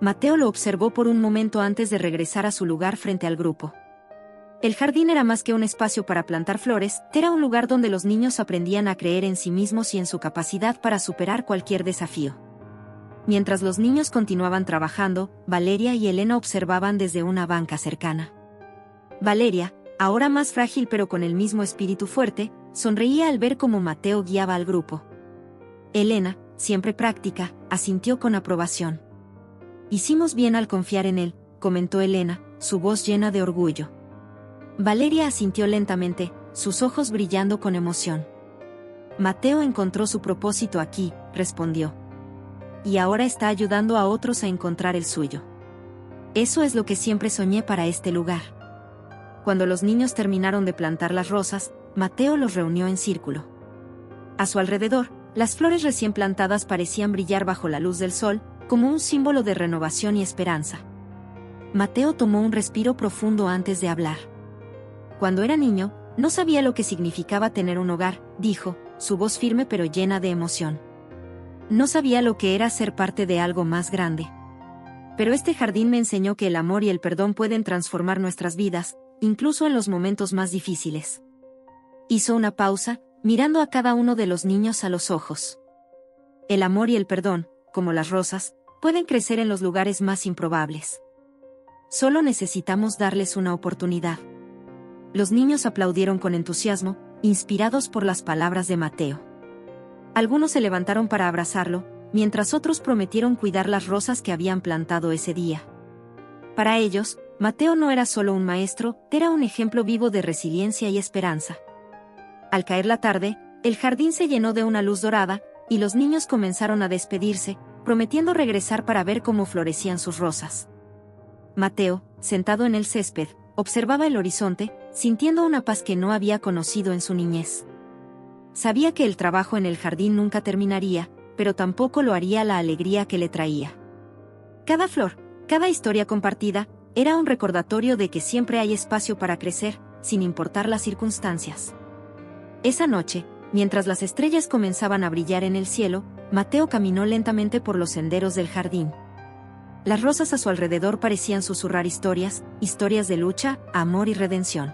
Mateo lo observó por un momento antes de regresar a su lugar frente al grupo. El jardín era más que un espacio para plantar flores, era un lugar donde los niños aprendían a creer en sí mismos y en su capacidad para superar cualquier desafío. Mientras los niños continuaban trabajando, Valeria y Elena observaban desde una banca cercana. Valeria, ahora más frágil pero con el mismo espíritu fuerte, sonreía al ver cómo Mateo guiaba al grupo. Elena, siempre práctica, asintió con aprobación. Hicimos bien al confiar en él, comentó Elena, su voz llena de orgullo. Valeria asintió lentamente, sus ojos brillando con emoción. Mateo encontró su propósito aquí, respondió. Y ahora está ayudando a otros a encontrar el suyo. Eso es lo que siempre soñé para este lugar. Cuando los niños terminaron de plantar las rosas, Mateo los reunió en círculo. A su alrededor, las flores recién plantadas parecían brillar bajo la luz del sol, como un símbolo de renovación y esperanza. Mateo tomó un respiro profundo antes de hablar. Cuando era niño, no sabía lo que significaba tener un hogar, dijo, su voz firme pero llena de emoción. No sabía lo que era ser parte de algo más grande. Pero este jardín me enseñó que el amor y el perdón pueden transformar nuestras vidas, incluso en los momentos más difíciles. Hizo una pausa, mirando a cada uno de los niños a los ojos. El amor y el perdón, como las rosas, pueden crecer en los lugares más improbables. Solo necesitamos darles una oportunidad. Los niños aplaudieron con entusiasmo, inspirados por las palabras de Mateo. Algunos se levantaron para abrazarlo, mientras otros prometieron cuidar las rosas que habían plantado ese día. Para ellos, Mateo no era solo un maestro, era un ejemplo vivo de resiliencia y esperanza. Al caer la tarde, el jardín se llenó de una luz dorada, y los niños comenzaron a despedirse, prometiendo regresar para ver cómo florecían sus rosas. Mateo, sentado en el césped, observaba el horizonte, sintiendo una paz que no había conocido en su niñez. Sabía que el trabajo en el jardín nunca terminaría, pero tampoco lo haría la alegría que le traía. Cada flor, cada historia compartida, era un recordatorio de que siempre hay espacio para crecer, sin importar las circunstancias. Esa noche, mientras las estrellas comenzaban a brillar en el cielo, Mateo caminó lentamente por los senderos del jardín. Las rosas a su alrededor parecían susurrar historias de lucha, amor y redención.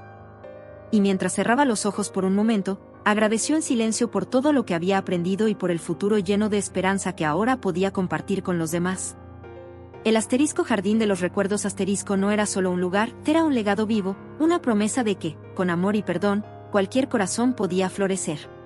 Y mientras cerraba los ojos por un momento, agradeció en silencio por todo lo que había aprendido y por el futuro lleno de esperanza que ahora podía compartir con los demás. El asterisco jardín de los recuerdos asterisco no era solo un lugar, era un legado vivo, una promesa de que, con amor y perdón, cualquier corazón podía florecer.